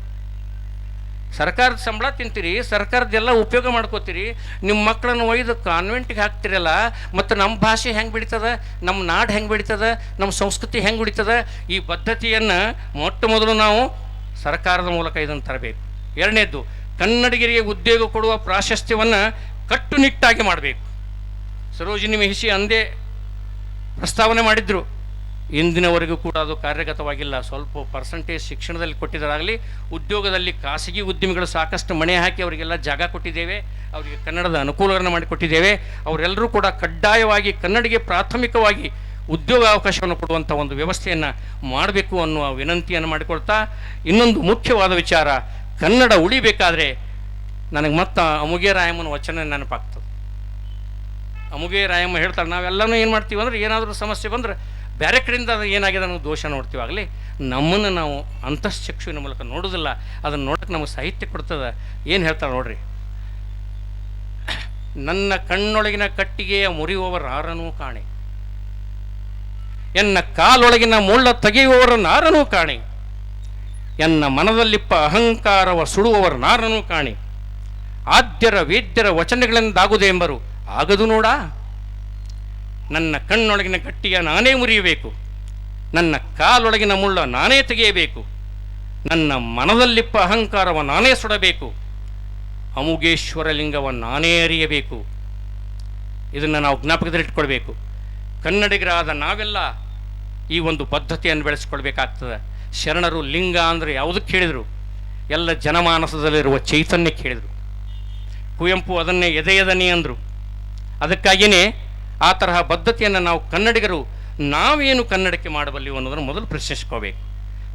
ಸರ್ಕಾರದ ಸಂಬಳ ತಿಂತೀರಿ, ಸರ್ಕಾರದ್ದೆಲ್ಲ ಉಪಯೋಗ ಮಾಡ್ಕೋತೀರಿ, ನಿಮ್ಮ ಮಕ್ಕಳನ್ನು ಒಯ್ದು ಕಾನ್ವೆಂಟಿಗೆ ಹಾಕ್ತಿರಲ್ಲ, ಮತ್ತು ನಮ್ಮ ಭಾಷೆ ಹೆಂಗೆ ಬೆಳೀತದ, ನಮ್ಮ ನಾಡು ಹೆಂಗೆ ಬೆಳೀತದ, ನಮ್ಮ ಸಂಸ್ಕೃತಿ ಹೆಂಗೆ ಉಳಿತದ? ಈ ಪದ್ಧತಿಯನ್ನು ಮೊಟ್ಟ ಮೊದಲು ನಾವು ಸರ್ಕಾರದ ಮೂಲಕ ಇದನ್ನು ತರಬೇಕು. ಎರಡನೇದ್ದು, ಕನ್ನಡಿಗರಿಗೆ ಉದ್ಯೋಗ ಕೊಡುವ ಪ್ರಾಶಸ್ತ್ಯವನ್ನು ಕಟ್ಟುನಿಟ್ಟಾಗಿ ಮಾಡಬೇಕು. ಸರೋಜಿನಿ ಮಹಿಷಿ ಅಂದೇ ಪ್ರಸ್ತಾವನೆ ಮಾಡಿದ್ರು, ಇಂದಿನವರೆಗೂ ಕೂಡ ಅದು ಕಾರ್ಯಗತವಾಗಿಲ್ಲ. ಸ್ವಲ್ಪ ಪರ್ಸೆಂಟೇಜ್ ಶಿಕ್ಷಣದಲ್ಲಿ ಕೊಟ್ಟಿದ್ದರಾಗಲಿ, ಉದ್ಯೋಗದಲ್ಲಿ ಖಾಸಗಿ ಉದ್ಯಮಿಗಳು ಸಾಕಷ್ಟು ಮಣೆ ಹಾಕಿ ಅವರಿಗೆಲ್ಲ ಜಾಗ ಕೊಟ್ಟಿದ್ದೇವೆ, ಅವರಿಗೆ ಕನ್ನಡದ ಅನುಕೂಲಗಳನ್ನು ಮಾಡಿಕೊಟ್ಟಿದ್ದೇವೆ. ಅವರೆಲ್ಲರೂ ಕೂಡ ಕಡ್ಡಾಯವಾಗಿ ಕನ್ನಡಿಗೆ ಪ್ರಾಥಮಿಕವಾಗಿ ಉದ್ಯೋಗ ಅವಕಾಶವನ್ನು ಕೊಡುವಂಥ ಒಂದು ವ್ಯವಸ್ಥೆಯನ್ನು ಮಾಡಬೇಕು ಅನ್ನುವ ವಿನಂತಿಯನ್ನು ಮಾಡಿಕೊಳ್ತಾ, ಇನ್ನೊಂದು ಮುಖ್ಯವಾದ ವಿಚಾರ, ಕನ್ನಡ ಉಳಿಬೇಕಾದ್ರೆ ನನಗೆ ಮತ್ತೆ ಅಮುಗೆ ರಾಯಮ್ಮನ ವಚನ ನೆನಪಾಗ್ತದೆ. ಅಮುಗೆ ರಾಯಮ್ಮ ಹೇಳ್ತಾಳೆ, ನಾವೆಲ್ಲನೂ ಏನು ಮಾಡ್ತೀವಿ ಅಂದರೆ, ಏನಾದರೂ ಸಮಸ್ಯೆ ಬಂದರೆ ಬೇರೆ ಕಡೆಯಿಂದ ಅದು ಏನಾಗಿದೆ ಅನ್ನೋ ದೋಷ ನೋಡ್ತೀವಿ. ಆಗಲಿ ನಮ್ಮನ್ನು ನಾವು ಅಂತಃಚಕ್ಷುವಿನ ಮೂಲಕ ನೋಡೋದಿಲ್ಲ, ಅದನ್ನು ನೋಡೋಕ್ಕೆ ನಮಗೆ ಸಾಹಿತ್ಯ ಕೊಡ್ತದೆ. ಏನು ಹೇಳ್ತಾರೆ ನೋಡ್ರಿ, ನನ್ನ ಕಣ್ಣೊಳಗಿನ ಕಟ್ಟಿಗೆಯ ಮುರಿಯುವವರಾರನೂ ಕಾಣೆ, ಎನ್ನ ಕಾಲೊಳಗಿನ ಮುಳ್ಳ ತೆಗೆಯುವವರನ್ನಾರನೂ ಕಾಣೆ, ಎನ್ನ ಮನದಲ್ಲಿಪ್ಪ ಅಹಂಕಾರವ ಸುಡುವವರನ್ನಾರನೂ ಕಾಣೆ, ಆದ್ಯರ ವೇದ್ಯರ ವಚನಗಳಿಂದಾಗುವುದೇ ಎಂಬರು ಆಗದು ನೋಡ. ನನ್ನ ಕಣ್ಣೊಳಗಿನ ಗಟ್ಟಿಯ ನಾನೇ ಮುರಿಯಬೇಕು, ನನ್ನ ಕಾಲೊಳಗಿನ ಮುಳ್ಳ ನಾನೇ ತೆಗೆಯಬೇಕು, ನನ್ನ ಮನದಲ್ಲಿಪ್ಪ ಅಹಂಕಾರವ ನಾನೇ ಸುಡಬೇಕು, ಅಮುಗೇಶ್ವರ ಲಿಂಗವ ನಾನೇ ಅರಿಯಬೇಕು. ಇದನ್ನು ನಾವು ಜ್ಞಾಪಕದಲ್ಲಿಟ್ಕೊಳ್ಬೇಕು. ಕನ್ನಡಿಗರಾದ ನಾವೆಲ್ಲ ಈ ಒಂದು ಪದ್ಧತಿಯನ್ನು ಬೆಳೆಸ್ಕೊಳ್ಬೇಕಾಗ್ತದೆ. ಶರಣರು ಲಿಂಗ ಅಂದರೆ ಯಾವುದಕ್ಕೆ ಹೇಳಿದರು? ಎಲ್ಲ ಜನಮಾನಸದಲ್ಲಿರುವ ಚೈತನ್ಯಕ್ಕೆ ಹೇಳಿದರು. ಕುವೆಂಪು ಅದನ್ನೇ ಎದೆಯದನಿ ಅಂದರು. ಅದಕ್ಕಾಗಿಯೇ ಆ ತರಹ ಪದ್ಧತಿಯನ್ನು ನಾವು ಕನ್ನಡಿಗರು ನಾವೇನು ಕನ್ನಡಕ್ಕೆ ಮಾಡಬಲ್ಲಿವು ಅನ್ನೋದನ್ನು ಮೊದಲು ಪ್ರಶ್ನಿಸ್ಕೋಬೇಕು.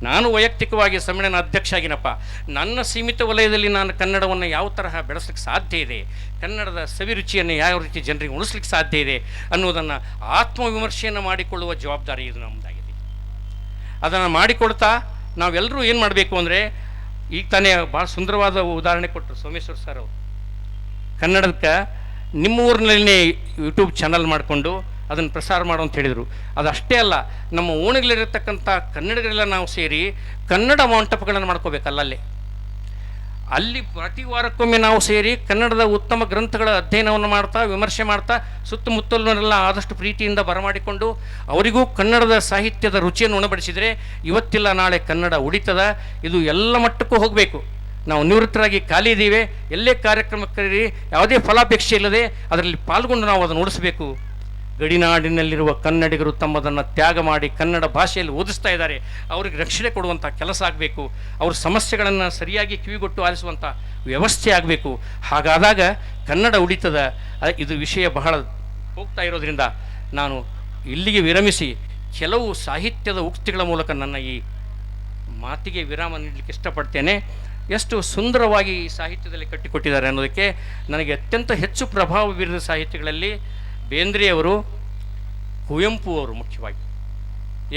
ನಾನು ವೈಯಕ್ತಿಕವಾಗಿ ಸಮ್ಮೇಳನ ಅಧ್ಯಕ್ಷ ಆಗಿನಪ್ಪ, ನನ್ನ ಸೀಮಿತ ವಲಯದಲ್ಲಿ ನಾನು ಕನ್ನಡವನ್ನು ಯಾವ ತರಹ ಬೆಳೆಸಲಿಕ್ಕೆ ಸಾಧ್ಯ ಇದೆ, ಕನ್ನಡದ ಸವಿರುಚಿಯನ್ನು ಯಾವ ರೀತಿ ಜನರಿಗೆ ಉಳಿಸ್ಲಿಕ್ಕೆ ಸಾಧ್ಯ ಇದೆ ಅನ್ನೋದನ್ನು ಆತ್ಮವಿಮರ್ಶೆಯನ್ನು ಮಾಡಿಕೊಳ್ಳುವ ಜವಾಬ್ದಾರಿ ಇದು ನಮ್ಮದಾಗಿದೆ. ಅದನ್ನು ಮಾಡಿಕೊಡ್ತಾ ನಾವೆಲ್ಲರೂ ಏನು ಮಾಡಬೇಕು ಅಂದರೆ, ಈಗ ತಾನೇ ಭಾಳ ಸುಂದರವಾದ ಉದಾಹರಣೆ ಕೊಟ್ಟರು ಸೋಮೇಶ್ವರ್ ಸರ್ ಅವರು. ಕನ್ನಡಕ್ಕೆ ನಿಮ್ಮ ಊರಿನಲ್ಲೇ ಯೂಟ್ಯೂಬ್ ಚಾನಲ್ ಮಾಡಿಕೊಂಡು ಅದನ್ನು ಪ್ರಸಾರ ಮಾಡು ಅಂತ ಹೇಳಿದರು. ಅದಷ್ಟೇ ಅಲ್ಲ, ನಮ್ಮ ಓಣಿಗಳಿರತಕ್ಕಂಥ ಕನ್ನಡಿಗರೆಲ್ಲ ನಾವು ಸೇರಿ ಕನ್ನಡ ಮಂಟಪಗಳನ್ನು ಮಾಡ್ಕೋಬೇಕಲ್ಲ, ಅಲ್ಲಿ ಪ್ರತಿ ವಾರಕ್ಕೊಮ್ಮೆ ನಾವು ಸೇರಿ ಕನ್ನಡದ ಉತ್ತಮ ಗ್ರಂಥಗಳ ಅಧ್ಯಯನವನ್ನು ಮಾಡ್ತಾ ವಿಮರ್ಶೆ ಮಾಡ್ತಾ ಸುತ್ತಮುತ್ತಲನ್ನೆಲ್ಲ ಆದಷ್ಟು ಪ್ರೀತಿಯಿಂದ ಬರಮಾಡಿಕೊಂಡು ಅವರಿಗೂ ಕನ್ನಡದ ಸಾಹಿತ್ಯದ ರುಚಿಯನ್ನು ಉಣಬಡಿಸಿದರೆ ಇವತ್ತಿಲ್ಲ ನಾಳೆ ಕನ್ನಡ ಉಳಿತದ. ಇದು ಎಲ್ಲ ಮಟ್ಟಕ್ಕೂ ಹೋಗಬೇಕು. ನಾವು ನಿವೃತ್ತರಾಗಿ ಖಾಲಿ ಇದ್ದೀವಿ, ಎಲ್ಲೇ ಕಾರ್ಯಕ್ರಮಕ್ಕೆ ಯಾವುದೇ ಫಲಾಪೇಕ್ಷೆ ಇಲ್ಲದೆ ಅದರಲ್ಲಿ ಪಾಲ್ಗೊಂಡು ನಾವು ಅದನ್ನು ಉಳಿಸಬೇಕು. ಗಡಿನಾಡಿನಲ್ಲಿರುವ ಕನ್ನಡಿಗರು ತಮ್ಮದನ್ನು ತ್ಯಾಗ ಮಾಡಿ ಕನ್ನಡ ಭಾಷೆಯಲ್ಲಿ ಓದಿಸ್ತಾ ಇದ್ದಾರೆ. ಅವ್ರಿಗೆ ರಕ್ಷಣೆ ಕೊಡುವಂಥ ಕೆಲಸ ಆಗಬೇಕು. ಅವ್ರ ಸಮಸ್ಯೆಗಳನ್ನು ಸರಿಯಾಗಿ ಕಿವಿಗೊಟ್ಟು ಆಲಿಸುವಂಥ ವ್ಯವಸ್ಥೆ ಆಗಬೇಕು. ಹಾಗಾದಾಗ ಕನ್ನಡ ಉಳಿತದ. ಇದು ವಿಷಯ ಬಹಳ ಹೋಗ್ತಾ ಇರೋದ್ರಿಂದ ನಾನು ಇಲ್ಲಿಗೆ ವಿರಮಿಸಿ ಕೆಲವು ಸಾಹಿತ್ಯದ ಉಕ್ತಿಗಳ ಮೂಲಕ ನನ್ನ ಈ ಮಾತಿಗೆ ವಿರಾಮ ನೀಡಲಿಕ್ಕೆ ಇಷ್ಟಪಡ್ತೇನೆ. ಎಷ್ಟು ಸುಂದರವಾಗಿ ಈ ಸಾಹಿತ್ಯದಲ್ಲಿ ಕಟ್ಟಿಕೊಟ್ಟಿದ್ದಾರೆ ಅನ್ನೋದಕ್ಕೆ ನನಗೆ ಅತ್ಯಂತ ಹೆಚ್ಚು ಪ್ರಭಾವ ಬೀರಿದ ಸಾಹಿತ್ಯಗಳಲ್ಲಿ ಬೇಂದ್ರೆಯವರು, ಕುವೆಂಪು ಅವರು ಮುಖ್ಯವಾಗಿ.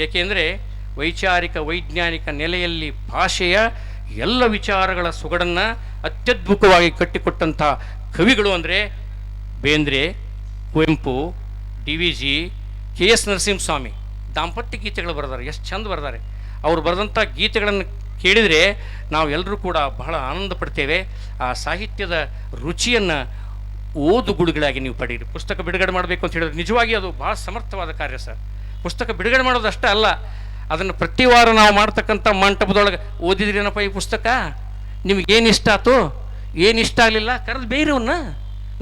ಏಕೆಂದರೆ ವೈಚಾರಿಕ ವೈಜ್ಞಾನಿಕ ನೆಲೆಯಲ್ಲಿ ಭಾಷೆಯ ಎಲ್ಲ ವಿಚಾರಗಳ ಸೊಗಡನ್ನು ಅತ್ಯದ್ಭುತವಾಗಿ ಕಟ್ಟಿಕೊಟ್ಟಂಥ ಕವಿಗಳು ಅಂದರೆ ಬೇಂದ್ರೆ, ಕುವೆಂಪು, DVG, KS ನರಸಿಂಹಸ್ವಾಮಿ. ದಾಂಪತ್ಯ ಗೀತೆಗಳು ಬರೆದಾರೆ, ಎಷ್ಟು ಚಂದ ಬರೆದಾರೆ. ಅವರು ಬರೆದಂಥ ಗೀತೆಗಳನ್ನು ಕೇಳಿದರೆ ನಾವು ಎಲ್ಲರೂ ಕೂಡ ಬಹಳ ಆನಂದ ಪಡ್ತೇವೆ. ಆ ಸಾಹಿತ್ಯದ ರುಚಿಯನ್ನು ಓದುಗುಡುಗಳಾಗಿ ನೀವು ಪಡೀರಿ. ಪುಸ್ತಕ ಬಿಡುಗಡೆ ಮಾಡಬೇಕು ಅಂತ ಹೇಳಿದ್ರೆ ನಿಜವಾಗಿ ಅದು ಭಾಳ ಸಮರ್ಥವಾದ ಕಾರ್ಯ ಸರ್. ಪುಸ್ತಕ ಬಿಡುಗಡೆ ಮಾಡೋದು ಅಷ್ಟೇ ಅಲ್ಲ, ಅದನ್ನು ಪ್ರತಿ ವಾರ ನಾವು ಮಾಡ್ತಕ್ಕಂಥ ಮಂಟಪದೊಳಗೆ ಓದಿದ್ರೇನಪ್ಪ ಈ ಪುಸ್ತಕ, ನಿಮಗೇನು ಇಷ್ಟ ಆಯ್ತು, ಏನು ಇಷ್ಟ ಆಗಲಿಲ್ಲ, ಕರೆದು ಬೇಯ್ರಿ ಅವನ್ನ,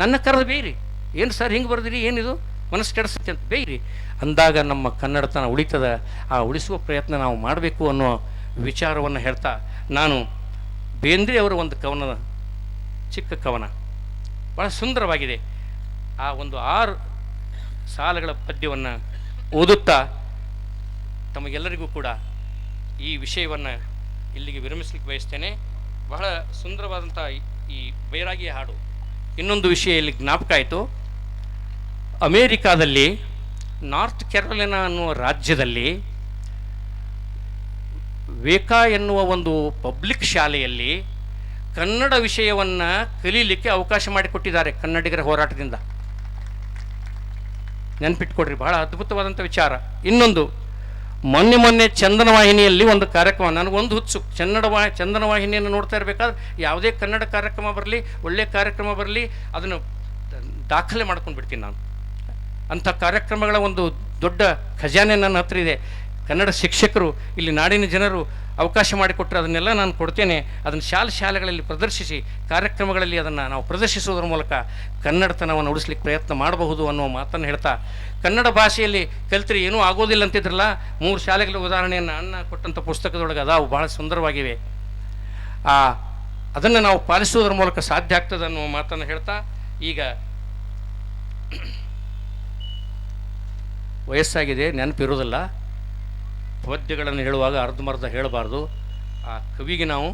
ನನ್ನ ಕರೆದು ಬೇಯ್ರಿ. ಏನು ಸರ್ ಹಿಂಗೆ ಬರೆದಿರಿ, ಏನಿದು ಮನಸ್ಸು ಕೆಡಿಸುತ್ತೆ ಅಂತ ಬೇಯ್ರಿ ಅಂದಾಗ ನಮ್ಮ ಕನ್ನಡತನ ಉಳಿತದ. ಆ ಉಳಿಸುವ ಪ್ರಯತ್ನ ನಾವು ಮಾಡಬೇಕು ಅನ್ನೋ ವಿಚಾರವನ್ನು ಹೇಳ್ತಾ ನಾನು ಬೇಂದ್ರೆ ಅವರ ಒಂದು ಕವನ, ಚಿಕ್ಕ ಕವನ, ಭಾಳ ಸುಂದರವಾಗಿದೆ. ಆ ಒಂದು 6 ಸಾಲುಗಳ ಪದ್ಯವನ್ನು ಓದುತ್ತಾ ತಮಗೆಲ್ಲರಿಗೂ ಕೂಡ ಈ ವಿಷಯವನ್ನು ಇಲ್ಲಿಗೆ ವಿರಮಿಸಲಿಕ್ಕೆ ಬಯಸ್ತೇನೆ. ಬಹಳ ಸುಂದರವಾದಂಥ ಈ ಬೈರಾಗಿಯ ಹಾಡು. ಇನ್ನೊಂದು ವಿಷಯ ಇಲ್ಲಿ ಜ್ಞಾಪಕ ಆಯಿತು. ಅಮೇರಿಕಾದಲ್ಲಿ ನಾರ್ತ್ ಕ್ಯಾರೋಲಿನಾ ಅನ್ನುವ ರಾಜ್ಯದಲ್ಲಿ ವೇಕಾ ಎನ್ನುವ ಒಂದು ಪಬ್ಲಿಕ್ ಶಾಲೆಯಲ್ಲಿ ಕನ್ನಡ ವಿಷಯವನ್ನು ಕಲೀಲಿಕ್ಕೆ ಅವಕಾಶ ಮಾಡಿಕೊಟ್ಟಿದ್ದಾರೆ ಕನ್ನಡಿಗರ ಹೋರಾಟದಿಂದ. ನೆನಪಿಟ್ಕೊಡ್ರಿ, ಬಹಳ ಅದ್ಭುತವಾದಂಥ ವಿಚಾರ. ಇನ್ನೊಂದು, ಮೊನ್ನೆ ಚಂದನ ವಾಹಿನಿಯಲ್ಲಿ ಒಂದು ಕಾರ್ಯಕ್ರಮ, ನನಗೊಂದು ಹುಚ್ಚು, ಚಂದನ ವಾಹಿನಿಯನ್ನು ನೋಡ್ತಾ ಇರಬೇಕಾದ್ರೆ ಯಾವುದೇ ಕನ್ನಡ ಕಾರ್ಯಕ್ರಮ ಬರಲಿ, ಒಳ್ಳೆಯ ಕಾರ್ಯಕ್ರಮ ಬರಲಿ, ಅದನ್ನು ದಾಖಲೆ ಮಾಡ್ಕೊಂಡು ಬಿಡ್ತೀನಿ ನಾನು. ಅಂಥ ಕಾರ್ಯಕ್ರಮಗಳ ಒಂದು ದೊಡ್ಡ ಖಜಾನೆ ನನ್ನ ಹತ್ರ ಇದೆ. ಕನ್ನಡ ಶಿಕ್ಷಕರು, ಇಲ್ಲಿ ನಾಡಿನ ಜನರು ಅವಕಾಶ ಮಾಡಿಕೊಟ್ಟರೆ ಅದನ್ನೆಲ್ಲ ನಾನು ಕೊಡ್ತೇನೆ. ಅದನ್ನು ಶಾಲೆಗಳಲ್ಲಿ ಪ್ರದರ್ಶಿಸಿ ಕಾರ್ಯಕ್ರಮಗಳಲ್ಲಿ ಅದನ್ನು ನಾವು ಪ್ರದರ್ಶಿಸುವುದರ ಮೂಲಕ ಕನ್ನಡತನವನ್ನು ಉಳಿಸ್ಲಿಕ್ಕೆ ಪ್ರಯತ್ನ ಮಾಡಬಹುದು ಅನ್ನೋ ಮಾತನ್ನು ಹೇಳ್ತಾ, ಕನ್ನಡ ಭಾಷೆಯಲ್ಲಿ ಕಲಿತರೆ ಏನೂ ಆಗೋದಿಲ್ಲ ಅಂತಿದ್ರಲ್ಲ, 3 ಶಾಲೆಗಳ ಉದಾಹರಣೆಯನ್ನು ಅಣ್ಣ ಕೊಟ್ಟಂಥ ಪುಸ್ತಕದೊಳಗೆ ಅದಾವು, ಭಾಳ ಸುಂದರವಾಗಿವೆ. ಅದನ್ನು ನಾವು ಪಾಲಿಸುವುದರ ಮೂಲಕ ಸಾಧ್ಯ ಆಗ್ತದೆ ಅನ್ನೋ ಮಾತನ್ನು ಹೇಳ್ತಾ, ಈಗ ವಯಸ್ಸಾಗಿದೆ, ನೆನಪಿರೋದಿಲ್ಲ. ಪದ್ಯಗಳನ್ನು ಹೇಳುವಾಗ ಅರ್ಧಮರ್ಧ ಹೇಳಬಾರ್ದು, ಆ ಕವಿಗೆ ನಾವು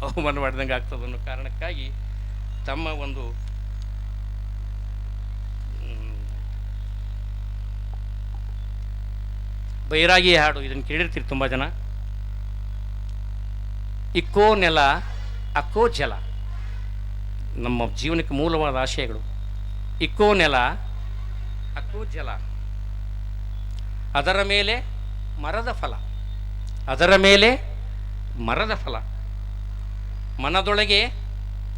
ಅವಮಾನ ಮಾಡಿದಂಗೆ ಆಗ್ತದೆ ಅನ್ನೋ ಕಾರಣಕ್ಕಾಗಿ ತಮ್ಮ ಒಂದು ಬೈರಾಗಿ ಹಾಡು, ಇದನ್ನು ಕೇಳಿರ್ತೀರಿ ತುಂಬ ಜನ. ಇಕ್ಕೋ ನೆಲ ಅಕ್ಕೋ ಜಲ, ನಮ್ಮ ಜೀವನಕ್ಕೆ ಮೂಲವಾದ ಆಶಯಗಳು. ಇಕ್ಕೋ ನೆಲ ಅಕ್ಕೋ ಜಲ, ಅದರ ಮೇಲೆ ಮರದ ಫಲ, ಅದರ ಮೇಲೆ ಮರದ ಫಲ, ಮನದೊಳಗೆ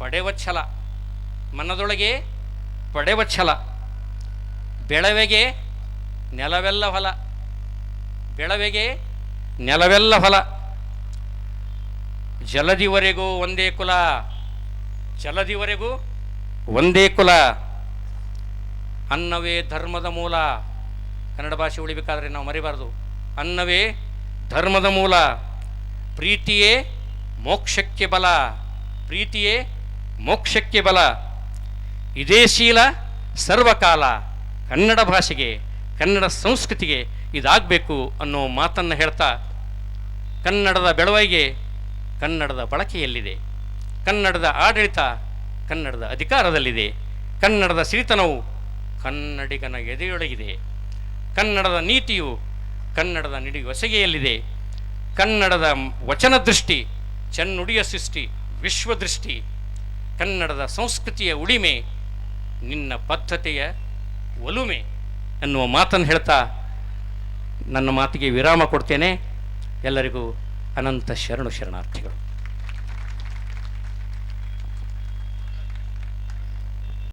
ಪಡೆವ ಛಲ, ಮನದೊಳಗೆ ಪಡೆವ ಛಲ, ಬೆಳವೆಗೆ ನೆಲವೆಲ್ಲ ಫಲ, ಬೆಳವೆಗೆ ನೆಲವೆಲ್ಲ ಫಲ, ಜಲದಿವರೆಗೂ ಒಂದೇ ಕುಲ, ಜಲದಿವರೆಗೂ ಒಂದೇ ಕುಲ, ಅನ್ನವೇ ಧರ್ಮದ ಮೂಲ. ಕನ್ನಡ ಭಾಷೆ ಉಳಿಬೇಕಾದ್ರೆ ನಾವು ಮರಿಬಾರ್ದು. ಅನ್ನವೇ ಧರ್ಮದ ಮೂಲ, ಪ್ರೀತಿಯೇ ಮೋಕ್ಷಕ್ಕೆ ಬಲ, ಪ್ರೀತಿಯೇ ಮೋಕ್ಷಕ್ಕೆ ಬಲ, ಇದೇ ಶೀಲ ಸರ್ವಕಾಲ. ಕನ್ನಡ ಭಾಷೆಗೆ, ಕನ್ನಡ ಸಂಸ್ಕೃತಿಗೆ ಇದಾಗಬೇಕು ಅನ್ನೋ ಮಾತನ್ನು ಹೇಳ್ತಾ, ಕನ್ನಡದ ಬೆಳವಣಿಗೆ ಕನ್ನಡದ ಬಳಕೆಯಲ್ಲಿದೆ, ಕನ್ನಡದ ಆಡಳಿತ ಕನ್ನಡದ ಅಧಿಕಾರದಲ್ಲಿದೆ, ಕನ್ನಡದ ಸಿರಿತನವು ಕನ್ನಡಿಗನ ಎದೆಯೊಳಗಿದೆ, ಕನ್ನಡದ ನೀತಿಯು ಕನ್ನಡದ ನಿಡಿಗೊಸಗೆಯಲ್ಲಿದೆ, ಕನ್ನಡದ ವಚನ ದೃಷ್ಟಿ ಚೆನ್ನುಡಿಯ ಸೃಷ್ಟಿ ವಿಶ್ವದೃಷ್ಟಿ, ಕನ್ನಡದ ಸಂಸ್ಕೃತಿಯ ಉಳಿಮೆ ನಿನ್ನ ಬದ್ಧತೆಯ ಒಲುಮೆ ಎನ್ನುವ ಮಾತನ್ನು ಹೇಳ್ತಾ ನನ್ನ ಮಾತಿಗೆ ವಿರಾಮ ಕೊಡ್ತೇನೆ. ಎಲ್ಲರಿಗೂ ಅನಂತ ಶರಣಾರ್ಥಿಗಳು.